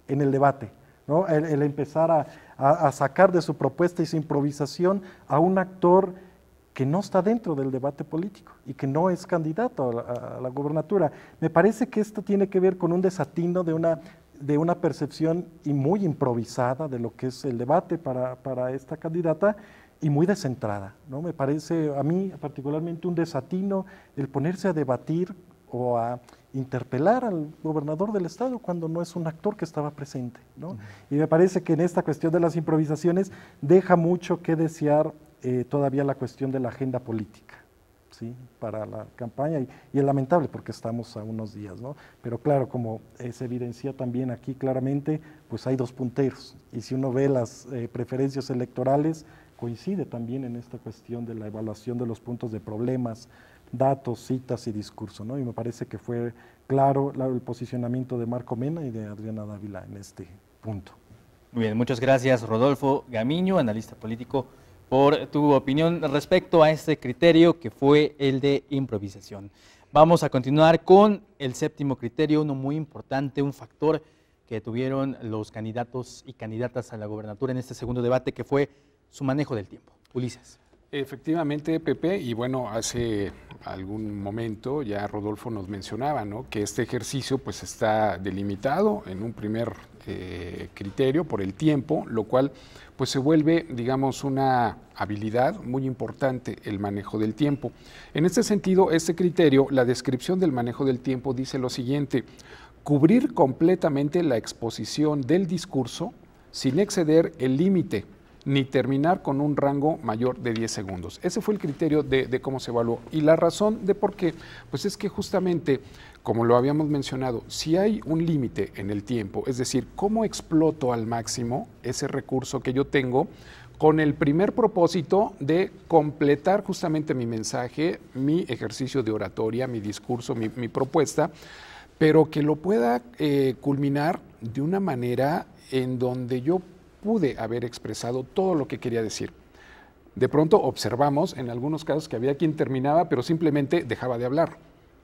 Speaker 3: en el debate, ¿no? El empezar a sacar de su propuesta y su improvisación a un actor que no está dentro del debate político y que no es candidato a la gobernatura. Me parece que esto tiene que ver con un desatino de una percepción y muy improvisada de lo que es el debate para esta candidata y muy descentrada, ¿no? Me parece a mí particularmente un desatino el ponerse a debatir o a interpelar al gobernador del estado cuando no es un actor que estaba presente, ¿no? Y me parece que en esta cuestión de las improvisaciones deja mucho que desear todavía la cuestión de la agenda política, ¿sí? Para la campaña, y es lamentable porque estamos a unos días, ¿no? Pero claro, como se evidencia también aquí claramente, pues hay dos punteros, y si uno ve las preferencias electorales, coincide también en esta cuestión de la evaluación de los puntos de problemas, datos, citas y discurso, ¿no? Y me parece que fue claro el posicionamiento de Marco Mena y de Adriana Dávila en este punto.
Speaker 1: Muy bien, muchas gracias Rodolfo Gamiño, analista político, por tu opinión respecto a este criterio que fue el de improvisación. Vamos a continuar con el séptimo criterio, uno muy importante, un factor que tuvieron los candidatos y candidatas a la gobernatura en este segundo debate, que fue su manejo del tiempo. Ulises.
Speaker 2: Efectivamente, Pepe, y bueno, hace algún momento ya Rodolfo nos mencionaba, ¿no?, que este ejercicio pues está delimitado en un primer criterio por el tiempo, lo cual pues se vuelve, digamos, una habilidad muy importante, el manejo del tiempo. En este sentido, este criterio, la descripción del manejo del tiempo dice lo siguiente: cubrir completamente la exposición del discurso sin exceder el límite ni terminar con un rango mayor de 10 segundos. Ese fue el criterio de cómo se evaluó. Y la razón de por qué, pues es que justamente, como lo habíamos mencionado, si hay un límite en el tiempo, es decir, cómo exploto al máximo ese recurso que yo tengo, con el primer propósito de completar justamente mi mensaje, mi ejercicio de oratoria, mi discurso, mi propuesta, pero que lo pueda culminar de una manera en donde yo pude haber expresado todo lo que quería decir. De pronto observamos en algunos casos que había quien terminaba, pero simplemente dejaba de hablar.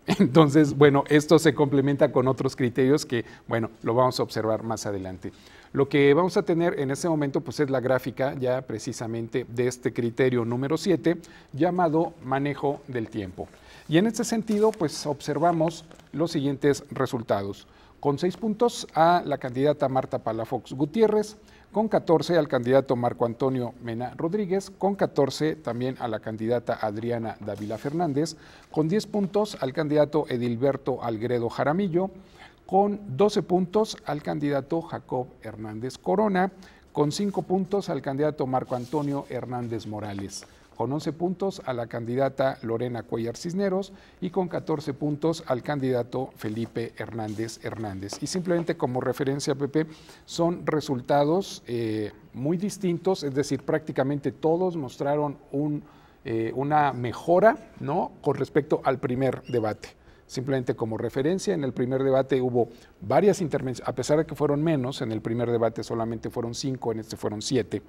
Speaker 2: Entonces, bueno, esto se complementa con otros criterios que, bueno, lo vamos a observar más adelante. Lo que vamos a tener en este momento, pues es la gráfica ya precisamente de este criterio número 7, llamado manejo del tiempo. Y en este sentido, pues observamos los siguientes resultados. Con 6 puntos a la candidata Marta Palafox Gutiérrez, con 14 al candidato Marco Antonio Mena Rodríguez, con 14 también a la candidata Adriana Dávila Fernández, con 10 puntos al candidato Edilberto Algredo Jaramillo, con 12 puntos al candidato Jacob Hernández Corona, con 5 puntos al candidato Marco Antonio Hernández Morales, con 11 puntos a la candidata Lorena Cuellar Cisneros y con 14 puntos al candidato Felipe Hernández Hernández. Y simplemente como referencia, Pepe, son resultados muy distintos, es decir, prácticamente todos mostraron una mejora, ¿no?, con respecto al primer debate. Simplemente como referencia, en el primer debate hubo varias intervenciones, a pesar de que fueron menos, en el primer debate solamente fueron 5, en este fueron 7.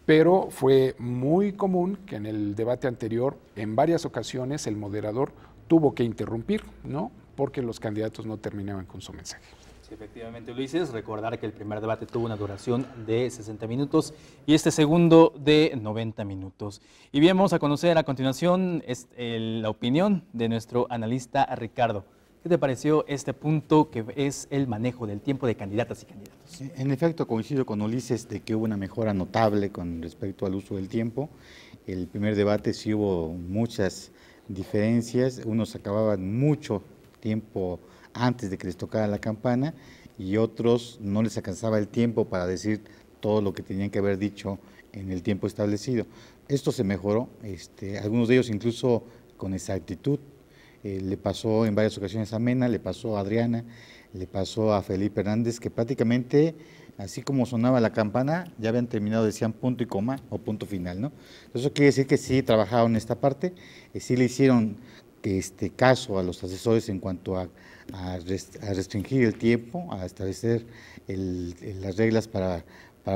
Speaker 2: Pero fue muy común que en el debate anterior, en varias ocasiones, el moderador tuvo que interrumpir, ¿no?, porque los candidatos no terminaban con su mensaje.
Speaker 1: Sí, efectivamente, Ulises, recordar que el primer debate tuvo una duración de 60 minutos y este segundo de 90 minutos. Y bien, vamos a conocer a continuación la opinión de nuestro analista Ricardo. ¿Qué te pareció este punto que es el manejo del tiempo de candidatas y candidatos?
Speaker 4: En efecto, coincido con Ulises de que hubo una mejora notable con respecto al uso del tiempo. El primer debate sí hubo muchas diferencias, unos acababan mucho tiempo antes de que les tocara la campana y otros no les alcanzaba el tiempo para decir todo lo que tenían que haber dicho en el tiempo establecido. Esto se mejoró, algunos de ellos incluso con exactitud. Le pasó en varias ocasiones a Mena, le pasó a Adriana, le pasó a Felipe Hernández, que prácticamente, así como sonaba la campana, ya habían terminado, decían punto y coma o punto final, ¿no? Eso quiere decir que sí trabajaron en esta parte, sí le hicieron caso a los asesores en cuanto a restringir el tiempo, a establecer las reglas para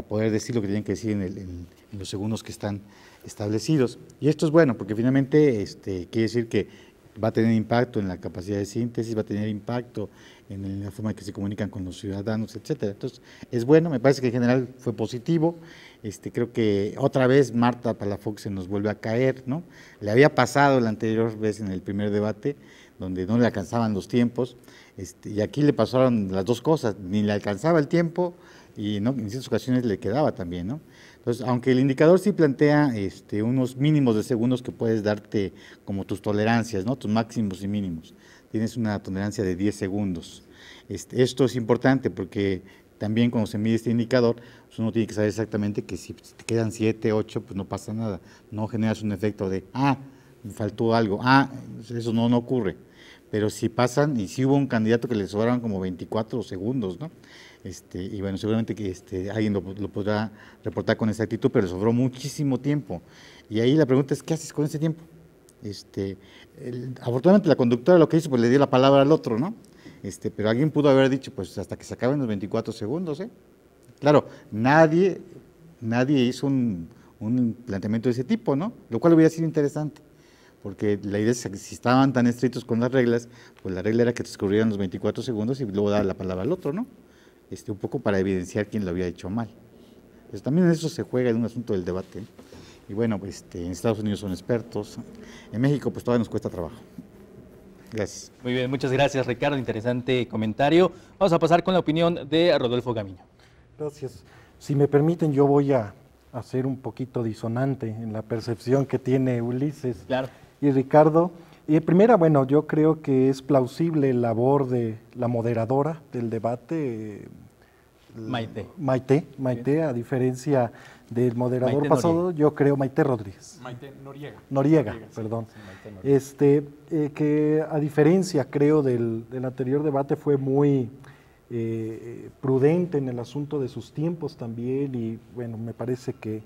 Speaker 4: poder decir lo que tienen que decir en los segundos que están establecidos. Y esto es bueno, porque finalmente quiere decir que va a tener impacto en la capacidad de síntesis, va a tener impacto en la forma en que se comunican con los ciudadanos, etcétera. Entonces, es bueno, me parece que en general fue positivo. Creo que otra vez Marta Palafox se nos vuelve a caer, ¿no? Le había pasado la anterior vez en el primer debate, donde no le alcanzaban los tiempos, y aquí le pasaron las dos cosas, ni le alcanzaba el tiempo y ¿no? en ciertas ocasiones le quedaba también, ¿no? Entonces, aunque el indicador sí plantea unos mínimos de segundos que puedes darte como tus tolerancias, ¿no? Tus máximos y mínimos. Tienes una tolerancia de 10 segundos. Esto es importante porque también cuando se mide este indicador, pues uno tiene que saber exactamente que si te quedan 7, 8, pues no pasa nada. No generas un efecto de, me faltó algo, eso no ocurre. Pero si pasan, y si hubo un candidato que le sobraron como 24 segundos, ¿no? Y bueno, seguramente que alguien lo podrá reportar con exactitud, pero le sobró muchísimo tiempo. Y ahí la pregunta es, ¿qué haces con ese tiempo? Afortunadamente la conductora lo que hizo, pues le dio la palabra al otro, ¿no? Pero alguien pudo haber dicho, pues hasta que se acaben los 24 segundos, ¿eh? Claro, nadie hizo un planteamiento de ese tipo, ¿no? Lo cual hubiera sido interesante, porque la idea es que si estaban tan estrictos con las reglas, pues la regla era que transcurrieran los 24 segundos y luego dar la palabra al otro, ¿no? Un poco para evidenciar quién lo había hecho mal. Pues también en eso se juega en un asunto del debate. Y bueno, pues en Estados Unidos son expertos, en México pues todavía nos cuesta trabajo. Gracias.
Speaker 1: Muy bien, muchas gracias Ricardo, interesante comentario. Vamos a pasar con la opinión de Rodolfo Gamiño.
Speaker 3: Gracias. Si me permiten, yo voy a ser un poquito disonante en la percepción que tiene Ulises y Ricardo. Primera, bueno, yo creo que es plausible la labor de la moderadora del debate, Maite, a diferencia del moderador Maite pasado, Noriega. Yo creo Maite Rodríguez.
Speaker 2: Maite
Speaker 3: Noriega, perdón. Sí, Maite Noriega. Que a diferencia, creo, del anterior debate fue muy prudente en el asunto de sus tiempos también y bueno, me parece que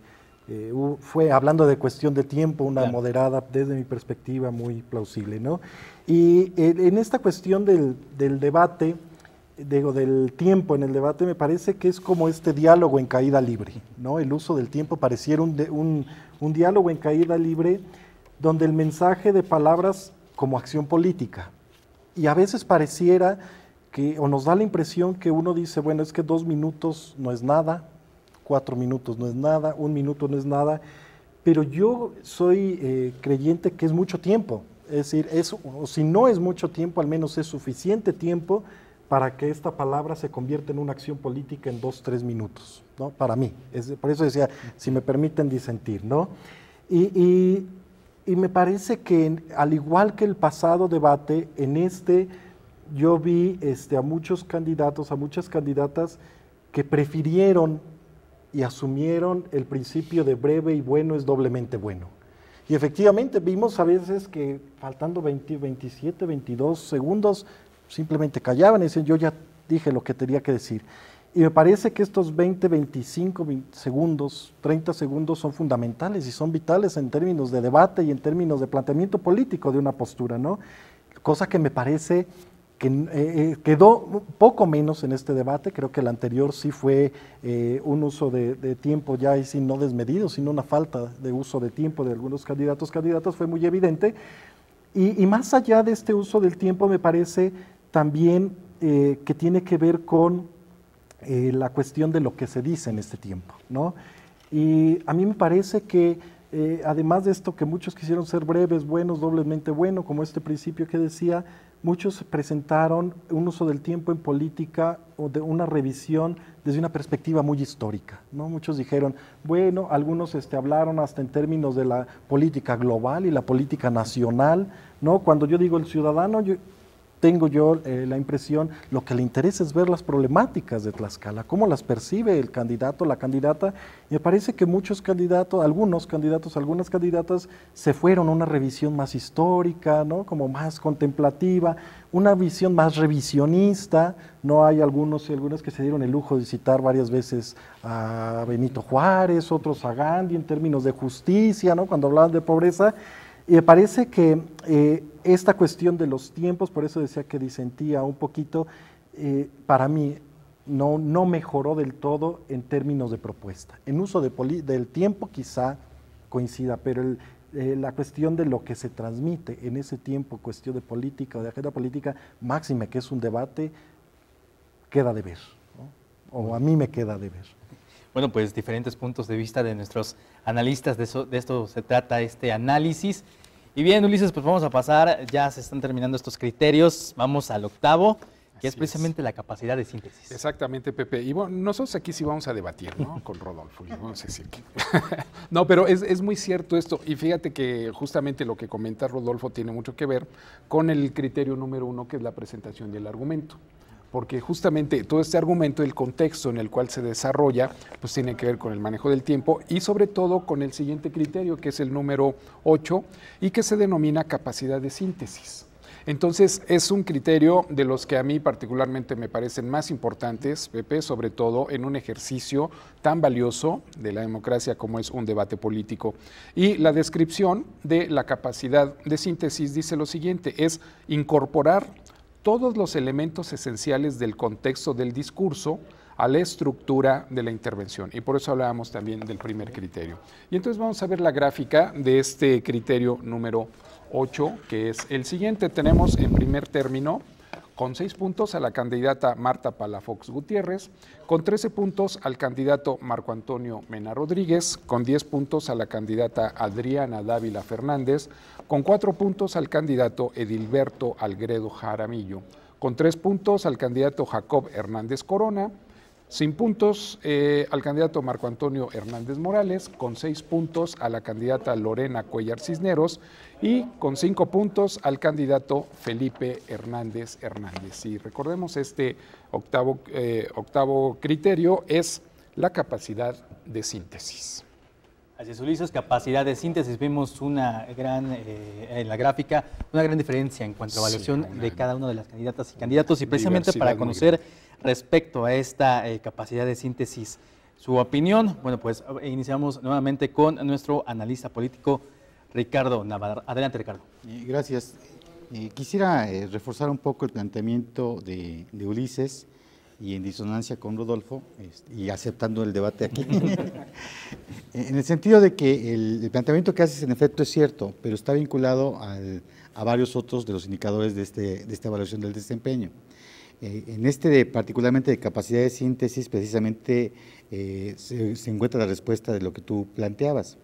Speaker 3: fue, hablando de cuestión de tiempo, una moderada, desde mi perspectiva, muy plausible, ¿no? Y en esta cuestión del debate, del tiempo en el debate, me parece que es como este diálogo en caída libre, ¿no? El uso del tiempo pareciera un diálogo en caída libre donde el mensaje de palabras como acción política. Y a veces pareciera que, o nos da la impresión que uno dice, bueno, es que 2 minutos no es nada, 4 minutos no es nada, 1 minuto no es nada, pero yo soy creyente que es mucho tiempo, es decir, o si no es mucho tiempo, al menos es suficiente tiempo para que esta palabra se convierta en una acción política en 2, 3 minutos, ¿no? Para mí, por eso decía, si me permiten disentir, ¿no? Y me parece que al igual que el pasado debate, en yo vi a muchos candidatos, a muchas candidatas que prefirieron y asumieron el principio de breve y bueno es doblemente bueno. Y efectivamente vimos a veces que faltando 20, 27, 22 segundos, simplemente callaban y decían, yo ya dije lo que tenía que decir. Y me parece que estos 20, 25 segundos, 30 segundos son fundamentales y son vitales en términos de debate y en términos de planteamiento político de una postura, ¿no? Cosa que me parece que quedó poco menos en este debate. Creo que el anterior sí fue un uso de tiempo ya y sí no desmedido, sino una falta de uso de tiempo de algunos candidatas, fue muy evidente. Y más allá de este uso del tiempo, me parece también que tiene que ver con la cuestión de lo que se dice en este tiempo, ¿no? Y a mí me parece que además de esto que muchos quisieron ser breves, buenos, doblemente bueno, como este principio que decía, muchos presentaron un uso del tiempo en política o de una revisión desde una perspectiva muy histórica, ¿no? Muchos dijeron, bueno, algunos hablaron hasta en términos de la política global y la política nacional, ¿no? Cuando yo digo el ciudadano, tengo yo la impresión, lo que le interesa es ver las problemáticas de Tlaxcala, cómo las percibe el candidato, la candidata, y me parece que muchos candidatos, algunas candidatas se fueron a una revisión más histórica, ¿no? Como más contemplativa, una visión más revisionista, no hay algunos y algunas que se dieron el lujo de citar varias veces a Benito Juárez, otros a Gandhi en términos de justicia, ¿no? Cuando hablaban de pobreza. Y me parece que esta cuestión de los tiempos, por eso decía que disentía un poquito, para mí no mejoró del todo en términos de propuesta. En uso del tiempo quizá coincida, pero la cuestión de lo que se transmite en ese tiempo, cuestión de política o de agenda política, máxima que es un debate, queda de ver, ¿no? O a mí me queda de ver.
Speaker 1: Bueno, pues diferentes puntos de vista de nuestros analistas, de esto se trata este análisis. Y bien, Ulises, pues vamos a pasar, ya se están terminando estos criterios, vamos al octavo, que es precisamente la capacidad de síntesis.
Speaker 2: Exactamente, Pepe. Y bueno, nosotros aquí sí vamos a debatir, ¿no? Con Rodolfo. Vamos a decir que... No, pero es muy cierto esto. Y fíjate que justamente lo que comenta Rodolfo tiene mucho que ver con el criterio número 1, que es la presentación del argumento. Porque justamente todo este argumento, el contexto en el cual se desarrolla, pues tiene que ver con el manejo del tiempo y sobre todo con el siguiente criterio, que es el número 8, y que se denomina capacidad de síntesis. Entonces, es un criterio de los que a mí particularmente me parecen más importantes, Pepe, sobre todo en un ejercicio tan valioso de la democracia como es un debate político. Y la descripción de la capacidad de síntesis dice lo siguiente, es incorporar todos los elementos esenciales del contexto del discurso a la estructura de la intervención. Y por eso hablábamos también del primer criterio. Y entonces vamos a ver la gráfica de este criterio número 8, que es el siguiente. Tenemos en primer término, con 6 puntos a la candidata Marta Palafox Gutiérrez, con 13 puntos al candidato Marco Antonio Mena Rodríguez, con 10 puntos a la candidata Adriana Dávila Fernández, con 4 puntos al candidato Edilberto Algredo Jaramillo, con 3 puntos al candidato Jacob Hernández Corona, sin puntos al candidato Marco Antonio Hernández Morales, con 6 puntos a la candidata Lorena Cuellar Cisneros y con 5 puntos al candidato Felipe Hernández Hernández. Y recordemos, este octavo criterio es la capacidad de síntesis.
Speaker 1: Así es, Ulises, capacidad de síntesis. Vimos una gran, en la gráfica, una gran diferencia en cuanto a evaluación de cada una de las candidatas y candidatos, y precisamente para conocer respecto a esta capacidad de síntesis su opinión, bueno, pues iniciamos nuevamente con nuestro analista político, Ricardo Navarro. Adelante, Ricardo.
Speaker 4: Gracias. Quisiera reforzar un poco el planteamiento de Ulises y en disonancia con Rodolfo, y aceptando el debate aquí, en el sentido de que el planteamiento que haces en efecto es cierto, pero está vinculado a varios otros de los indicadores de esta evaluación del desempeño. En particularmente de capacidad de síntesis, precisamente se encuentra la respuesta de lo que tú planteabas.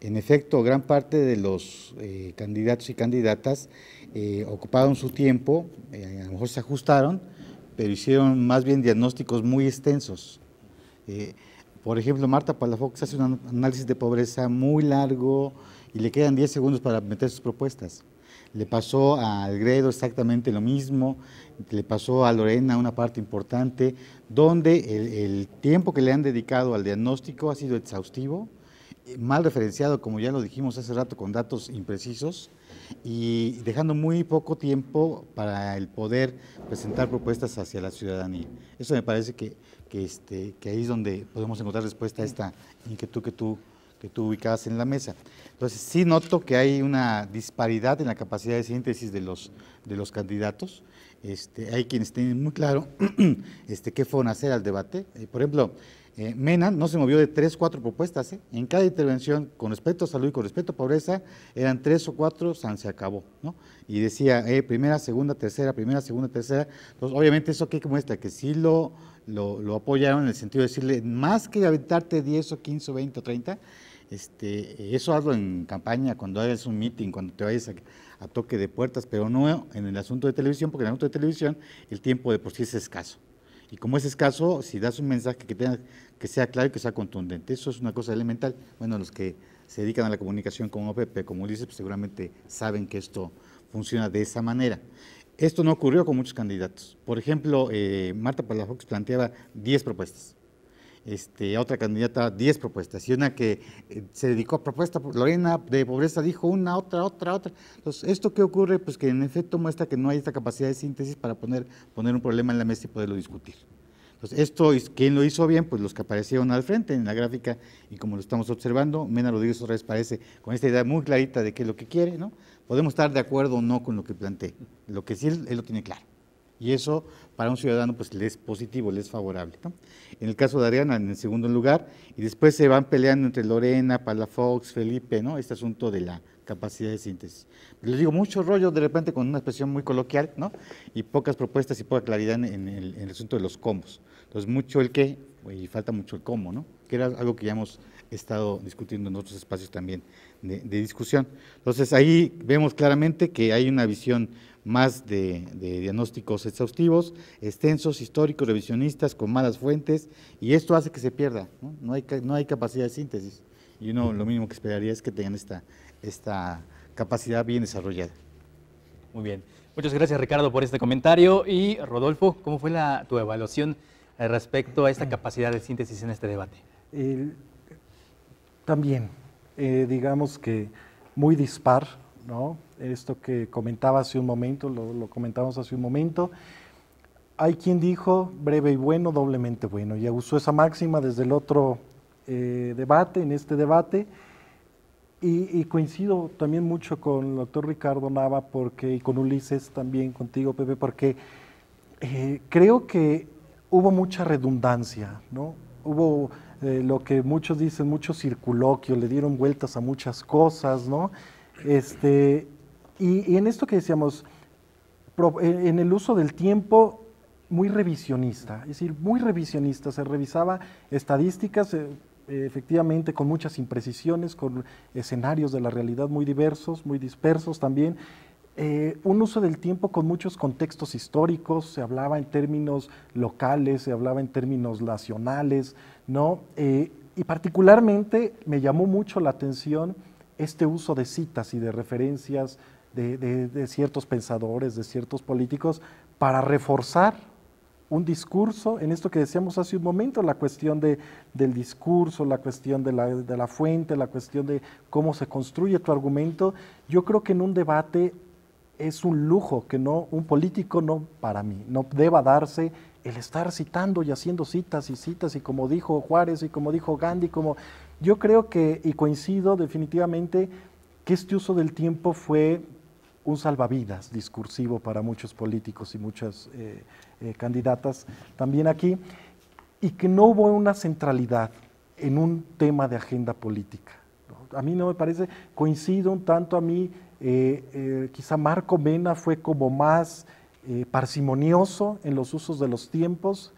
Speaker 4: En efecto, gran parte de los candidatos y candidatas ocuparon su tiempo, a lo mejor se ajustaron, pero hicieron más bien diagnósticos muy extensos. Por ejemplo, Marta Palafox hace un análisis de pobreza muy largo y le quedan 10 segundos para meter sus propuestas. Le pasó a Algredo exactamente lo mismo, le pasó a Lorena una parte importante, donde el tiempo que le han dedicado al diagnóstico ha sido exhaustivo, mal referenciado, como ya lo dijimos hace rato, con datos imprecisos, y dejando muy poco tiempo para el poder presentar propuestas hacia la ciudadanía. Eso me parece que ahí es donde podemos encontrar respuesta a esta inquietud que tú que tú ubicabas en la mesa. Entonces, sí noto que hay una disparidad en la capacidad de síntesis de los candidatos. Hay quienes tienen muy claro qué fueron a hacer al debate. Por ejemplo, Mena no se movió de 3, 4 propuestas. En cada intervención, con respecto a salud y con respecto a pobreza, eran 3 o 4, se acabó, ¿no? Y decía primera, segunda, tercera, primera, segunda, tercera. Entonces, obviamente, eso que muestra que sí lo apoyaron en el sentido de decirle, más que aventarte 10 o 15 o 20 o 30, eso hazlo en campaña, cuando hagas un meeting, cuando te vayas a toque de puertas, pero no en el asunto de televisión, porque en el asunto de televisión el tiempo de por sí es escaso. Y como es escaso, si das un mensaje que sea claro y que sea contundente, eso es una cosa elemental. Bueno, los que se dedican a la comunicación como Pepe, como Ulises, pues seguramente saben que esto funciona de esa manera. Esto no ocurrió con muchos candidatos. Por ejemplo, Marta Palafox planteaba 10 propuestas. Otra candidata 10 propuestas, y una que se dedicó a propuesta, Lorena de pobreza dijo una, otra. Entonces, ¿esto qué ocurre? Pues que en efecto muestra que no hay esta capacidad de síntesis para poner un problema en la mesa y poderlo discutir. Entonces, esto, ¿quién lo hizo bien? Pues los que aparecieron al frente en la gráfica, y como lo estamos observando, Mena Rodríguez otra vez parece con esta idea muy clarita de qué es lo que quiere, ¿no? Podemos estar de acuerdo o no con lo que plantea, lo que sí él lo tiene claro. Y eso para un ciudadano pues le es positivo, le es favorable, ¿no? En el caso de Adriana, en el segundo lugar, y después se van peleando entre Lorena, Palafox, Felipe, ¿no? Este asunto de la capacidad de síntesis. Les digo, mucho rollo de repente con una expresión muy coloquial, ¿no? Y pocas propuestas y poca claridad en el asunto de los combos. Entonces, mucho el qué y falta mucho el cómo, ¿no? Que era algo que ya hemos estado discutiendo en otros espacios también de discusión. Entonces, ahí vemos claramente que hay una visión más de diagnósticos exhaustivos, extensos, históricos, revisionistas, con malas fuentes, y esto hace que se pierda, ¿no? No hay capacidad de síntesis, y uno lo mínimo que esperaría es que tengan esta capacidad bien desarrollada.
Speaker 1: Muy bien. Muchas gracias, Ricardo, por este comentario. Y Rodolfo, ¿cómo fue tu evaluación respecto a esta capacidad de síntesis en este debate?
Speaker 3: También, digamos que muy dispar, ¿no? Esto que comentaba hace un momento, lo comentamos hace un momento. Hay quien dijo breve y bueno, doblemente bueno, y usó esa máxima desde el otro debate, en este debate, y coincido también mucho con el doctor Ricardo Nava, y con Ulises también, contigo, Pepe, porque creo que hubo mucha redundancia, ¿no? Hubo lo que muchos dicen, mucho circunloquio, le dieron vueltas a muchas cosas, ¿no? Y en esto que decíamos, en el uso del tiempo, muy revisionista, es decir, muy revisionista, se revisaba estadísticas, efectivamente con muchas imprecisiones, con escenarios de la realidad muy diversos, muy dispersos también, un uso del tiempo con muchos contextos históricos, se hablaba en términos locales, se hablaba en términos nacionales, ¿no? Y particularmente me llamó mucho la atención este uso de citas y de referencias de ciertos pensadores, de ciertos políticos, para reforzar un discurso, en esto que decíamos hace un momento, la cuestión del discurso, la cuestión de la fuente, la cuestión de cómo se construye tu argumento. Yo creo que en un debate es un lujo que un político para mí, no deba darse el estar citando y haciendo citas, y como dijo Juárez y como dijo Gandhi, yo creo que, y coincido definitivamente, que este uso del tiempo fue un salvavidas discursivo para muchos políticos y muchas candidatas también aquí, y que no hubo una centralidad en un tema de agenda política, ¿no? A mí no me parece, coincido un tanto, a mí quizá Marco Mena fue como más parsimonioso en los usos de los tiempos,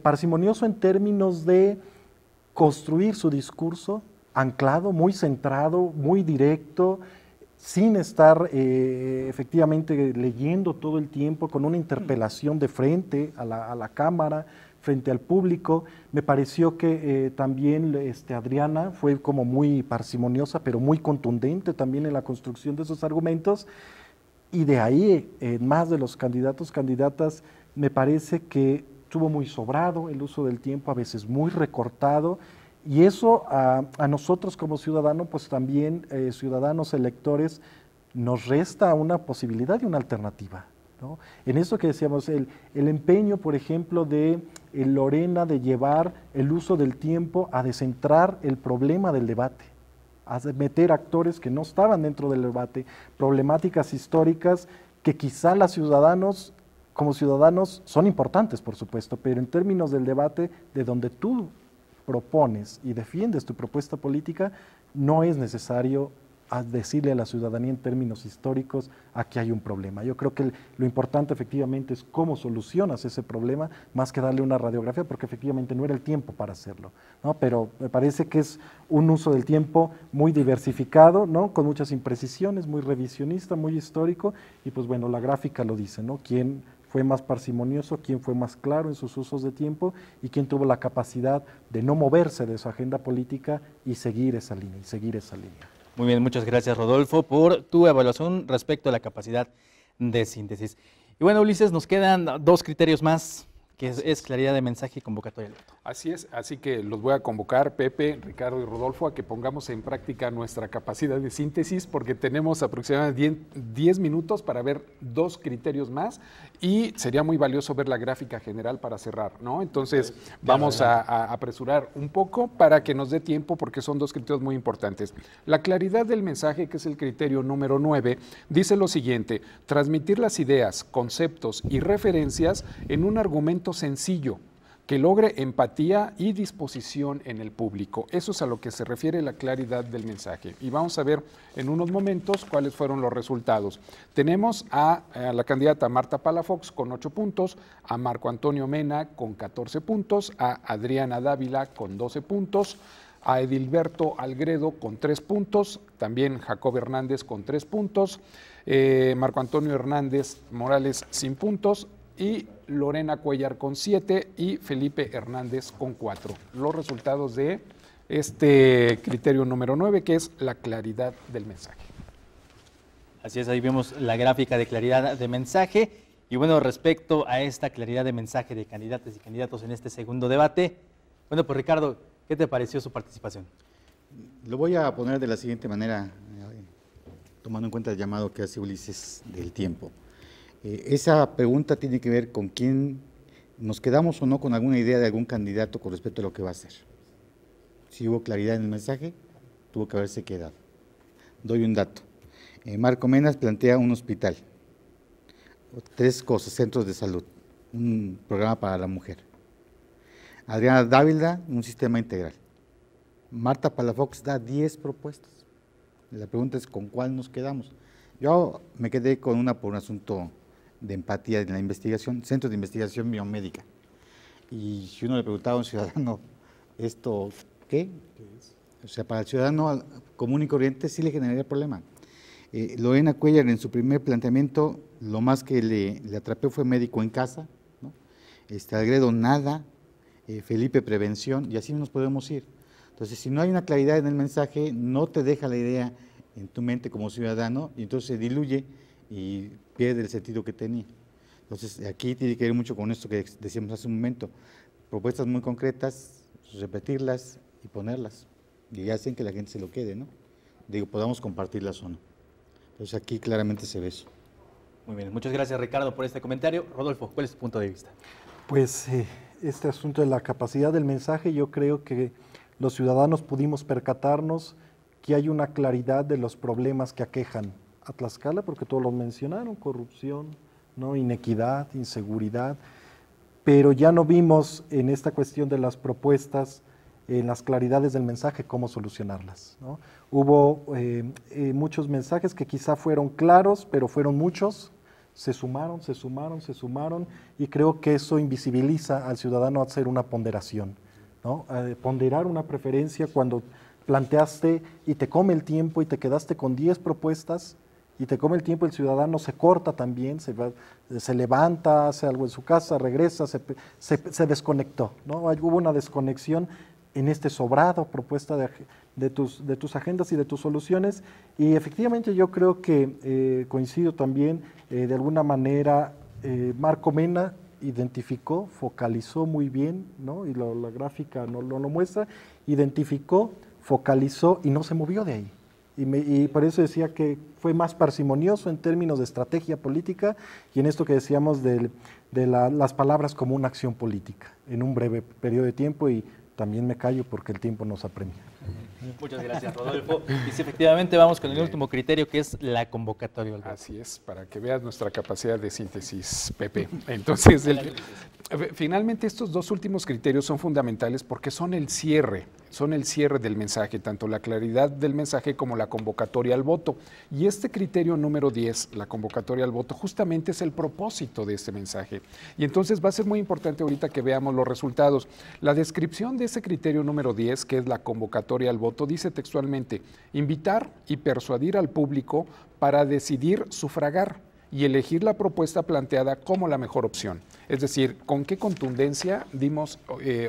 Speaker 3: parsimonioso en términos de construir su discurso anclado, muy centrado, muy directo, sin estar efectivamente leyendo todo el tiempo, con una interpelación de frente a la cámara, frente al público. Me pareció que también Adriana fue como muy parsimoniosa, pero muy contundente también en la construcción de esos argumentos, y de ahí, en más de los candidatas, me parece que estuvo muy sobrado el uso del tiempo, a veces muy recortado, y eso a nosotros como ciudadanos, pues también ciudadanos electores, nos resta una posibilidad y una alternativa, ¿no? En eso que decíamos, el empeño, por ejemplo, de Lorena de llevar el uso del tiempo a descentrar el problema del debate, a meter actores que no estaban dentro del debate, problemáticas históricas que quizá los ciudadanos, como ciudadanos, son importantes, por supuesto, pero en términos del debate, de donde tú propones y defiendes tu propuesta política, no es necesario decirle a la ciudadanía en términos históricos aquí hay un problema. Yo creo que lo importante efectivamente es cómo solucionas ese problema, más que darle una radiografía, porque efectivamente no era el tiempo para hacerlo, ¿no? Pero me parece que es un uso del tiempo muy diversificado, ¿no? Con muchas imprecisiones, muy revisionista, muy histórico, y pues bueno, la gráfica lo dice, ¿no? ¿Quién fue más parsimonioso, quién fue más claro en sus usos de tiempo y quién tuvo la capacidad de no moverse de su agenda política y seguir esa línea,
Speaker 1: Muy bien, muchas gracias, Rodolfo, por tu evaluación respecto a la capacidad de síntesis. Y bueno, Ulises, nos quedan 2 criterios más, que es claridad de mensaje y convocatoria del voto.
Speaker 2: Así es, así que los voy a convocar, Pepe, Ricardo y Rodolfo, a que pongamos en práctica nuestra capacidad de síntesis, porque tenemos aproximadamente 10 minutos para ver 2 criterios más y sería muy valioso ver la gráfica general para cerrar, ¿no? Entonces vamos a apresurar un poco para que nos dé tiempo, porque son 2 criterios muy importantes. La claridad del mensaje, que es el criterio número 9, dice lo siguiente: transmitir las ideas, conceptos y referencias en un argumento sencillo, que logre empatía y disposición en el público. Eso es a lo que se refiere la claridad del mensaje. Y vamos a ver en unos momentos cuáles fueron los resultados. Tenemos a la candidata Marta Palafox con 8 puntos, a Marco Antonio Mena con 14 puntos, a Adriana Dávila con 12 puntos, a Edilberto Algredo con 3 puntos, también Jacob Hernández con 3 puntos, Marco Antonio Hernández Morales sin puntos, y Lorena Cuellar con 7 y Felipe Hernández con 4. Los resultados de este criterio número 9, que es la claridad del mensaje.
Speaker 1: Así es, ahí vemos la gráfica de claridad de mensaje. Y bueno, respecto a esta claridad de mensaje de candidatas y candidatos en este segundo debate, bueno, pues Ricardo, ¿qué te pareció su participación?
Speaker 4: Lo voy a poner de la siguiente manera, tomando en cuenta el llamado que hace Ulises del tiempo. Esa pregunta tiene que ver con quién nos quedamos o no con alguna idea de algún candidato con respecto a lo que va a hacer. Si hubo claridad en el mensaje, tuvo que haberse quedado. Doy un dato. Marco Menas plantea un hospital, 3 cosas, centros de salud, un programa para la mujer. Adriana Dávila, un sistema integral. Marta Palafox da 10 propuestas. La pregunta es ¿con cuál nos quedamos? Yo me quedé con una por un asunto de empatía en la investigación, Centro de Investigación Biomédica. Y si uno le preguntaba a un ciudadano, ¿esto qué? O sea, para el ciudadano común y corriente sí le generaría problema. Lorena Cuellar, en su primer planteamiento, lo más que le atrapó fue médico en casa, ¿no? Algredo nada, Felipe prevención, y así nos podemos ir. Entonces, si no hay una claridad en el mensaje, no te deja la idea en tu mente como ciudadano, y entonces se diluye y pierde el sentido que tenía. Entonces, aquí tiene que ver mucho con esto que decíamos hace un momento, propuestas muy concretas, repetirlas y ponerlas, y hacen que la gente se lo quede, ¿no? Digo, podamos compartirlas o no. Entonces, aquí claramente se ve eso.
Speaker 1: Muy bien, muchas gracias, Ricardo, por este comentario. Rodolfo, ¿cuál es tu punto de vista?
Speaker 3: Pues este asunto de la capacidad del mensaje, yo creo que los ciudadanos pudimos percatarnos que hay una claridad de los problemas que aquejan a Tlaxcala, porque todos los mencionaron, corrupción, ¿no? Inequidad, inseguridad, pero ya no vimos en esta cuestión de las propuestas, en las claridades del mensaje, cómo solucionarlas, ¿no? Hubo muchos mensajes que quizá fueron claros, pero fueron muchos, se sumaron, y creo que eso invisibiliza al ciudadano a hacer una ponderación, ¿no? Ponderar una preferencia cuando planteaste y te come el tiempo y te quedaste con 10 propuestas y te come el tiempo, el ciudadano se corta también, se levanta, hace algo en su casa, regresa, se desconectó, ¿no? Hubo una desconexión en este sobrado propuesta de tus agendas y de tus soluciones, y efectivamente yo creo que coincido también, de alguna manera, Marco Mena identificó, focalizó muy bien, ¿no? Y la gráfica no lo muestra, identificó, focalizó y no se movió de ahí. Y por eso decía que fue más parsimonioso en términos de estrategia política y en esto que decíamos de las palabras como una acción política en un breve periodo de tiempo, y también me callo porque el tiempo nos apremia.
Speaker 1: Muchas gracias, Rodolfo. Y sí, efectivamente vamos con el último criterio, que es la convocatoria al voto.
Speaker 2: Así es, para que veas nuestra capacidad de síntesis, Pepe. Entonces, finalmente estos dos últimos criterios son fundamentales porque son el cierre del mensaje, tanto la claridad del mensaje como la convocatoria al voto. Y este criterio número 10, la convocatoria al voto, justamente es el propósito de este mensaje. Y entonces va a ser muy importante ahorita que veamos los resultados. La descripción de ese criterio número 10, que es la convocatoria al voto, dice textualmente: invitar y persuadir al público para decidir sufragar y elegir la propuesta planteada como la mejor opción. Es decir, con qué contundencia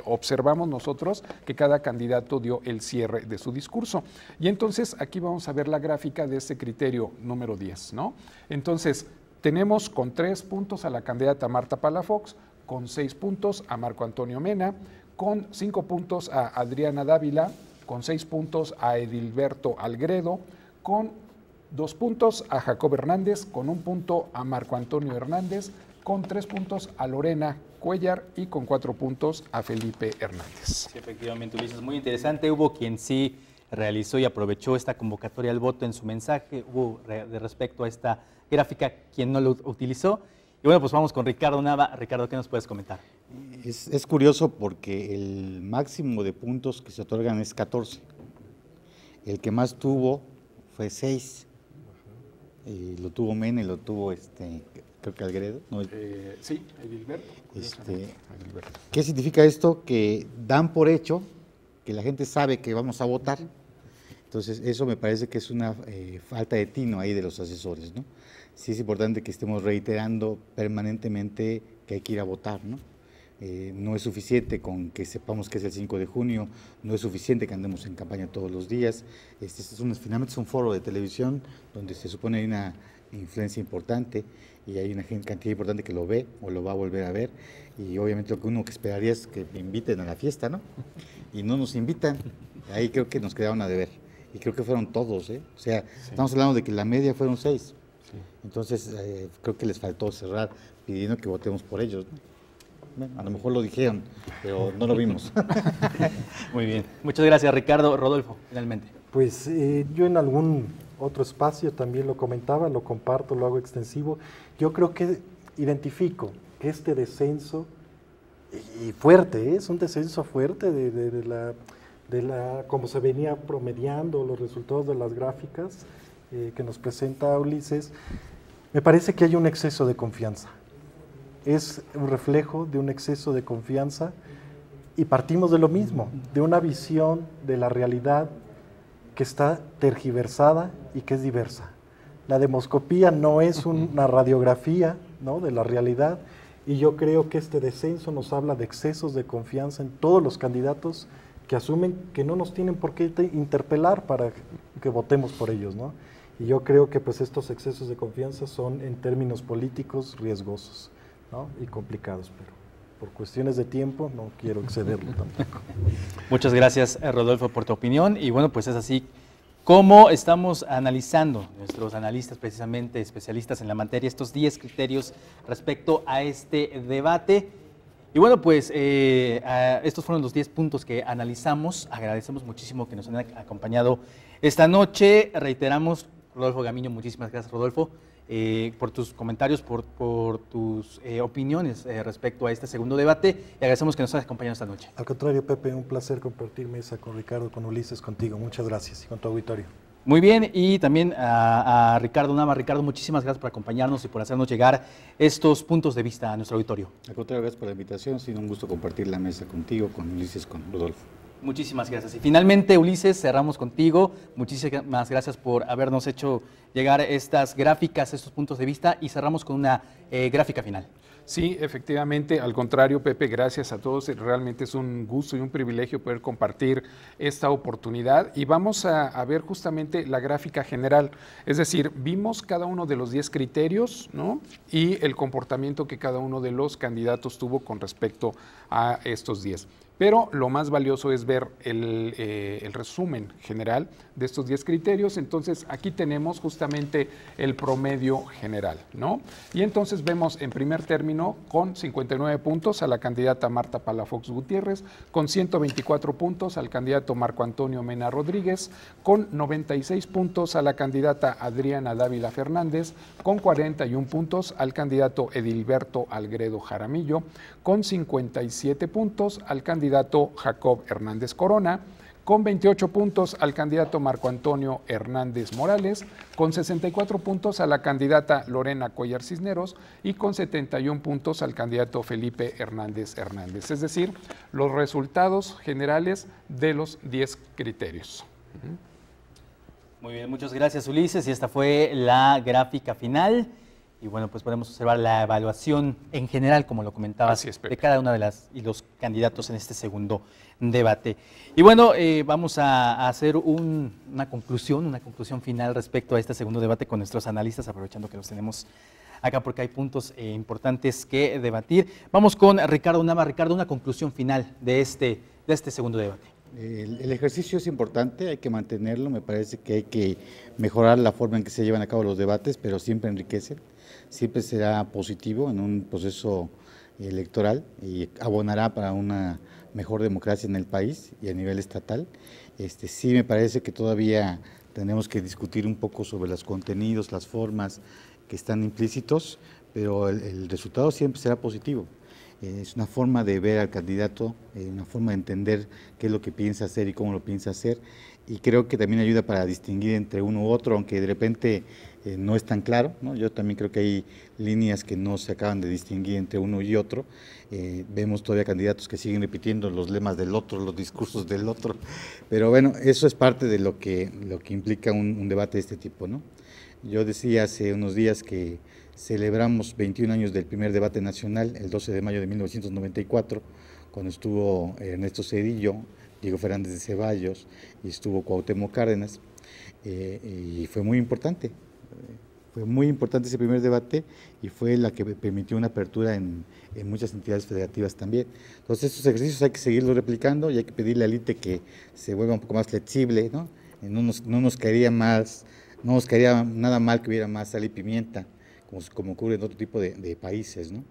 Speaker 2: observamos nosotros que cada candidato dio el cierre de su discurso. Y entonces aquí vamos a ver la gráfica de este criterio número 10, ¿no? Entonces, tenemos con 3 puntos a la candidata Marta Palafox, con 6 puntos a Marco Antonio Mena, con 5 puntos a Adriana Dávila, con 6 puntos a Edilberto Algredo, con 2 puntos a Jacob Hernández, con 1 punto a Marco Antonio Hernández, con 3 puntos a Lorena Cuellar y con 4 puntos a Felipe Hernández.
Speaker 1: Sí, efectivamente, Ulises, muy interesante. Hubo quien sí realizó y aprovechó esta convocatoria al voto en su mensaje, hubo de respecto a esta gráfica quien no lo utilizó. Y bueno, pues vamos con Ricardo Nava. Ricardo, ¿qué nos puedes comentar?
Speaker 4: Es curioso porque el máximo de puntos que se otorgan es 14. El que más tuvo fue 6. Lo tuvo Mena y lo tuvo, creo que Algredo. ¿No?
Speaker 2: Sí, Edilberto.
Speaker 4: Edilberto. ¿Qué significa esto? Que dan por hecho que la gente sabe que vamos a votar. Entonces, eso me parece que es una falta de tino ahí de los asesores, ¿no? Sí es importante que estemos reiterando permanentemente que hay que ir a votar, ¿no? No es suficiente con que sepamos que es el 5 de junio, no es suficiente que andemos en campaña todos los días. Finalmente es un foro de televisión donde se supone hay una influencia importante y hay una cantidad importante que lo ve o lo va a volver a ver, y obviamente lo que uno que esperaría es que me inviten a la fiesta, ¿no? Y no nos invitan, ahí creo que nos quedaron a deber, y creo que fueron todos, ¿eh? O sea, sí. Estamos hablando de que la media fueron 6, sí. Entonces creo que les faltó cerrar pidiendo que votemos por ellos, ¿no? Bueno, a lo mejor lo dijeron, pero no lo vimos.
Speaker 1: Muy bien. Muchas gracias, Ricardo. Rodolfo, finalmente.
Speaker 3: Pues yo en algún otro espacio también lo comentaba, lo comparto, lo hago extensivo. Yo creo que identifico que este descenso, y fuerte, es un descenso fuerte de la como se venía promediando los resultados de las gráficas que nos presenta Ulises, me parece que hay un exceso de confianza. Es un reflejo de un exceso de confianza y partimos de lo mismo, de una visión de la realidad que está tergiversada y que es diversa. La demoscopía no es una radiografía, ¿no?, de la realidad, y yo creo que este descenso nos habla de excesos de confianza en todos los candidatos que asumen que no nos tienen por qué interpelar para que votemos por ellos, ¿no? Y yo creo que pues estos excesos de confianza son en términos políticos riesgosos, ¿no?, y complicados, pero por cuestiones de tiempo no quiero excederlo tampoco.
Speaker 1: Muchas gracias, Rodolfo, por tu opinión. Y bueno, pues es así como estamos analizando, nuestros analistas precisamente, especialistas en la materia, estos 10 criterios respecto a este debate. Y bueno, pues estos fueron los 10 puntos que analizamos. Agradecemos muchísimo que nos han acompañado esta noche. Reiteramos, Rodolfo Gamiño, muchísimas gracias, Rodolfo, por tus comentarios, por tus opiniones respecto a este segundo debate, y agradecemos que nos hayas acompañado esta noche.
Speaker 3: Al contrario, Pepe, un placer compartir mesa con Ricardo, con Ulises, contigo. Muchas gracias, y con tu auditorio.
Speaker 1: Muy bien, y también a Ricardo Nava. Ricardo, muchísimas gracias por acompañarnos y por hacernos llegar estos puntos de vista a nuestro auditorio.
Speaker 4: Al contrario, gracias por la invitación, ha sido un gusto compartir la mesa contigo, con Ulises, con Rodolfo.
Speaker 1: Muchísimas gracias. Y finalmente, Ulises, cerramos contigo. Muchísimas gracias por habernos hecho llegar estas gráficas, estos puntos de vista, y cerramos con una gráfica final.
Speaker 2: Sí, efectivamente, al contrario, Pepe, gracias a todos. Realmente es un gusto y un privilegio poder compartir esta oportunidad, y vamos a ver justamente la gráfica general. Es decir, vimos cada uno de los 10 criterios, ¿no?, y el comportamiento que cada uno de los candidatos tuvo con respecto a estos 10. Pero lo más valioso es ver el resumen general de estos 10 criterios. Entonces aquí tenemos justamente el promedio general, ¿no? Y entonces vemos en primer término con 59 puntos a la candidata Marta Palafox Gutiérrez, con 124 puntos al candidato Marco Antonio Mena Rodríguez, con 96 puntos a la candidata Adriana Dávila Fernández, con 41 puntos al candidato Edilberto Algredo Jaramillo, con 57 puntos al candidato Jacob Hernández Corona, con 28 puntos al candidato Marco Antonio Hernández Morales, con 64 puntos a la candidata Lorena Cuellar Cisneros y con 71 puntos al candidato Felipe Hernández Hernández. Es decir, los resultados generales de los 10 criterios.
Speaker 1: Muy bien, muchas gracias, Ulises. Y esta fue la gráfica final. Y bueno, pues podemos observar la evaluación en general, como lo comentabas, de cada una de los candidatos en este segundo debate. Y bueno, vamos a hacer una conclusión final respecto a este segundo debate con nuestros analistas, aprovechando que los tenemos acá porque hay puntos importantes que debatir. Vamos con Ricardo Nava. Ricardo, una conclusión final de este segundo debate.
Speaker 4: El ejercicio es importante, hay que mantenerlo, me parece que hay que mejorar la forma en que se llevan a cabo los debates, pero siempre enriquecen, siempre será positivo en un proceso electoral y abonará para una mejor democracia en el país y a nivel estatal. Sí me parece que todavía tenemos que discutir un poco sobre los contenidos, las formas que están implícitos, pero el resultado siempre será positivo. Es una forma de ver al candidato, una forma de entender qué es lo que piensa hacer y cómo lo piensa hacer, y creo que también ayuda para distinguir entre uno u otro, aunque de repente no es tan claro, ¿no? Yo también creo que hay líneas que no se acaban de distinguir entre uno y otro. Vemos todavía candidatos que siguen repitiendo los lemas del otro, los discursos del otro, pero bueno, eso es parte de lo que implica un debate de este tipo, ¿no? Yo decía hace unos días que celebramos 21 años del primer debate nacional, el 12 de mayo de 1994, cuando estuvo Ernesto Zedillo, Diego Fernández de Ceballos y estuvo Cuauhtémoc Cárdenas, y fue muy importante ese primer debate y fue la que permitió una apertura en muchas entidades federativas también. Entonces estos ejercicios hay que seguirlos replicando y hay que pedirle al INE que se vuelva un poco más flexible, ¿no? No nos caería nada mal que hubiera más sal y pimienta, como ocurre en otro tipo de países, ¿no?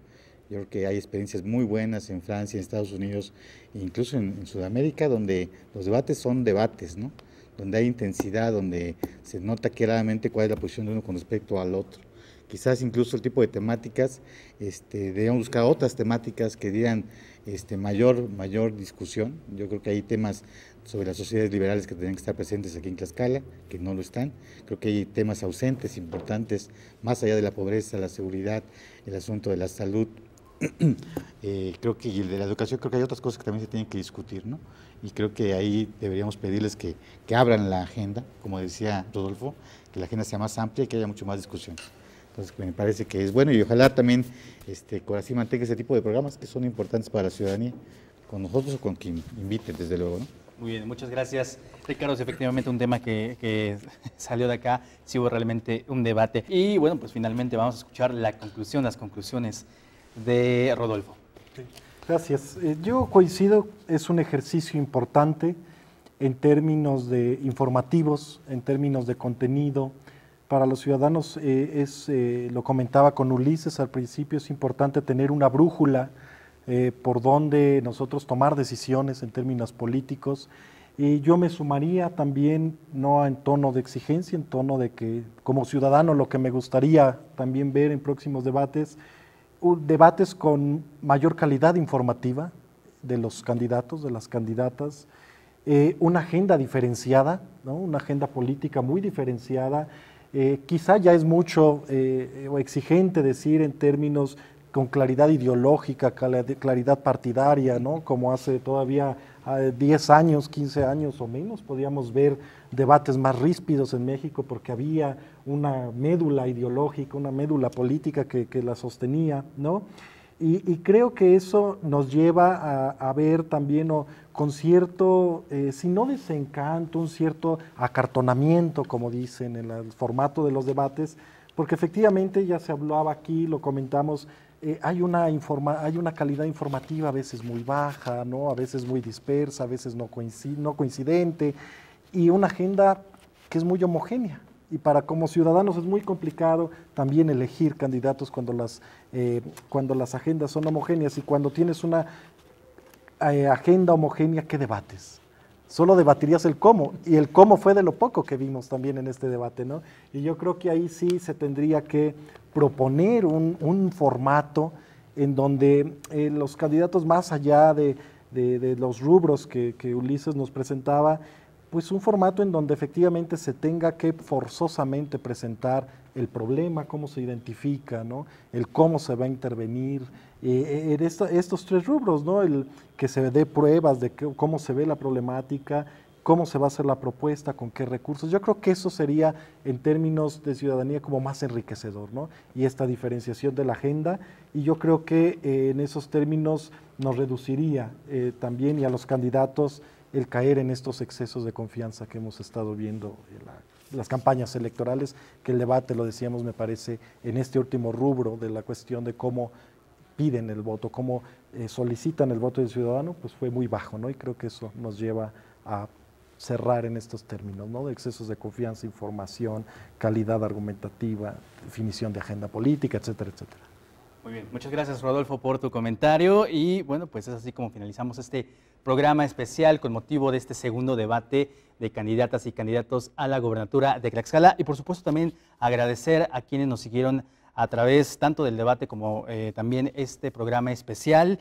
Speaker 4: Yo creo que hay experiencias muy buenas en Francia, en Estados Unidos, e incluso en Sudamérica, donde los debates son debates, ¿no? Donde hay intensidad, donde se nota claramente cuál es la posición de uno con respecto al otro. Quizás incluso el tipo de temáticas, debemos buscar otras temáticas que dieran mayor discusión. Yo creo que hay temas sobre las sociedades liberales que tienen que estar presentes aquí en Tlaxcala, que no lo están. Creo que hay temas ausentes, importantes, más allá de la pobreza, la seguridad, el asunto de la salud. Creo que, y el de la educación, creo que hay otras cosas que también se tienen que discutir, ¿no? Y creo que ahí deberíamos pedirles que abran la agenda, como decía Rodolfo, que la agenda sea más amplia y que haya mucho más discusión. Entonces me parece que es bueno y ojalá también Corazín mantenga ese tipo de programas que son importantes para la ciudadanía, con nosotros o con quien inviten, desde luego, ¿no?
Speaker 1: Muy bien, muchas gracias, Ricardo. Es efectivamente un tema que salió de acá, sí hubo realmente un debate. Y bueno, pues finalmente vamos a escuchar las conclusiones de Rodolfo.
Speaker 3: Sí, gracias. Yo coincido, es un ejercicio importante en términos de informativos, en términos de contenido. Para los ciudadanos, lo comentaba con Ulises al principio, es importante tener una brújula por donde nosotros tomar decisiones en términos políticos. Y yo me sumaría también, no en tono de exigencia, en tono de que como ciudadano lo que me gustaría también ver en próximos debates, debates con mayor calidad informativa de los candidatos, de las candidatas, una agenda diferenciada, ¿no? Una agenda política muy diferenciada. Quizá ya es mucho o exigente decir en términos con claridad ideológica, claridad partidaria, ¿no? Como hace todavía 10 años, 15 años o menos, podíamos ver debates más ríspidos en México porque había una médula ideológica, una médula política que la sostenía, ¿no? Y creo que eso nos lleva a ver también con cierto, si no desencanto, un cierto acartonamiento, como dicen en el formato de los debates, porque efectivamente ya se hablaba aquí, lo comentamos, hay una calidad informativa a veces muy baja, ¿no? A veces muy dispersa, a veces no coincidente, y una agenda que es muy homogénea. Y para como ciudadanos es muy complicado también elegir candidatos cuando las agendas son homogéneas, y cuando tienes una agenda homogénea, ¿qué debates? Solo debatirías el cómo, y el cómo fue de lo poco que vimos también en este debate, ¿no? Y yo creo que ahí sí se tendría que proponer un formato en donde los candidatos, más allá de los rubros que Ulises nos presentaba, pues un formato en donde efectivamente se tenga que forzosamente presentar el problema, cómo se identifica, ¿no? El cómo se va a intervenir, en estos tres rubros, ¿no? El que se dé pruebas de cómo se ve la problemática, cómo se va a hacer la propuesta, con qué recursos. Yo creo que eso sería, en términos de ciudadanía, como más enriquecedor, ¿no? Y esta diferenciación de la agenda, y yo creo que en esos términos nos reduciría también, y a los candidatos, el caer en estos excesos de confianza que hemos estado viendo en las campañas electorales, que el debate, lo decíamos, me parece, en este último rubro de la cuestión de cómo piden el voto, cómo solicitan el voto del ciudadano, pues fue muy bajo, ¿no? Y creo que eso nos lleva a cerrar en estos términos, ¿no? De excesos de confianza, información, calidad argumentativa, definición de agenda política, etcétera, etcétera.
Speaker 1: Muy bien, muchas gracias, Rodolfo, por tu comentario, y bueno, pues es así como finalizamos este programa especial con motivo de este segundo debate de candidatas y candidatos a la gobernatura de Tlaxcala, y por supuesto también agradecer a quienes nos siguieron a través tanto del debate como también este programa especial.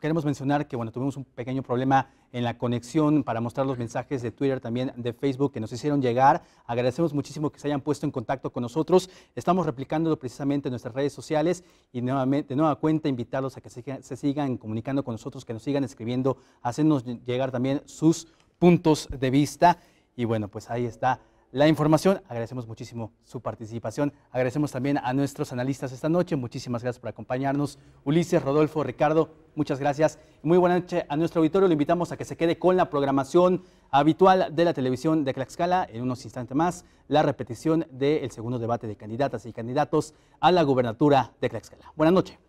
Speaker 1: Queremos mencionar que bueno, tuvimos un pequeño problema en la conexión para mostrar los mensajes de Twitter, también de Facebook, que nos hicieron llegar. Agradecemos muchísimo que se hayan puesto en contacto con nosotros. Estamos replicándolo precisamente en nuestras redes sociales, y nuevamente, de nueva cuenta, invitarlos a que se sigan comunicando con nosotros, que nos sigan escribiendo, hacernos llegar también sus puntos de vista. Y bueno, pues ahí está la información. Agradecemos muchísimo su participación. Agradecemos también a nuestros analistas esta noche. Muchísimas gracias por acompañarnos. Ulises, Rodolfo, Ricardo, muchas gracias. Muy buena noche a nuestro auditorio. Lo invitamos a que se quede con la programación habitual de la televisión de Tlaxcala. En unos instantes más, la repetición del segundo debate de candidatas y candidatos a la gobernatura de Tlaxcala. Buenas noches.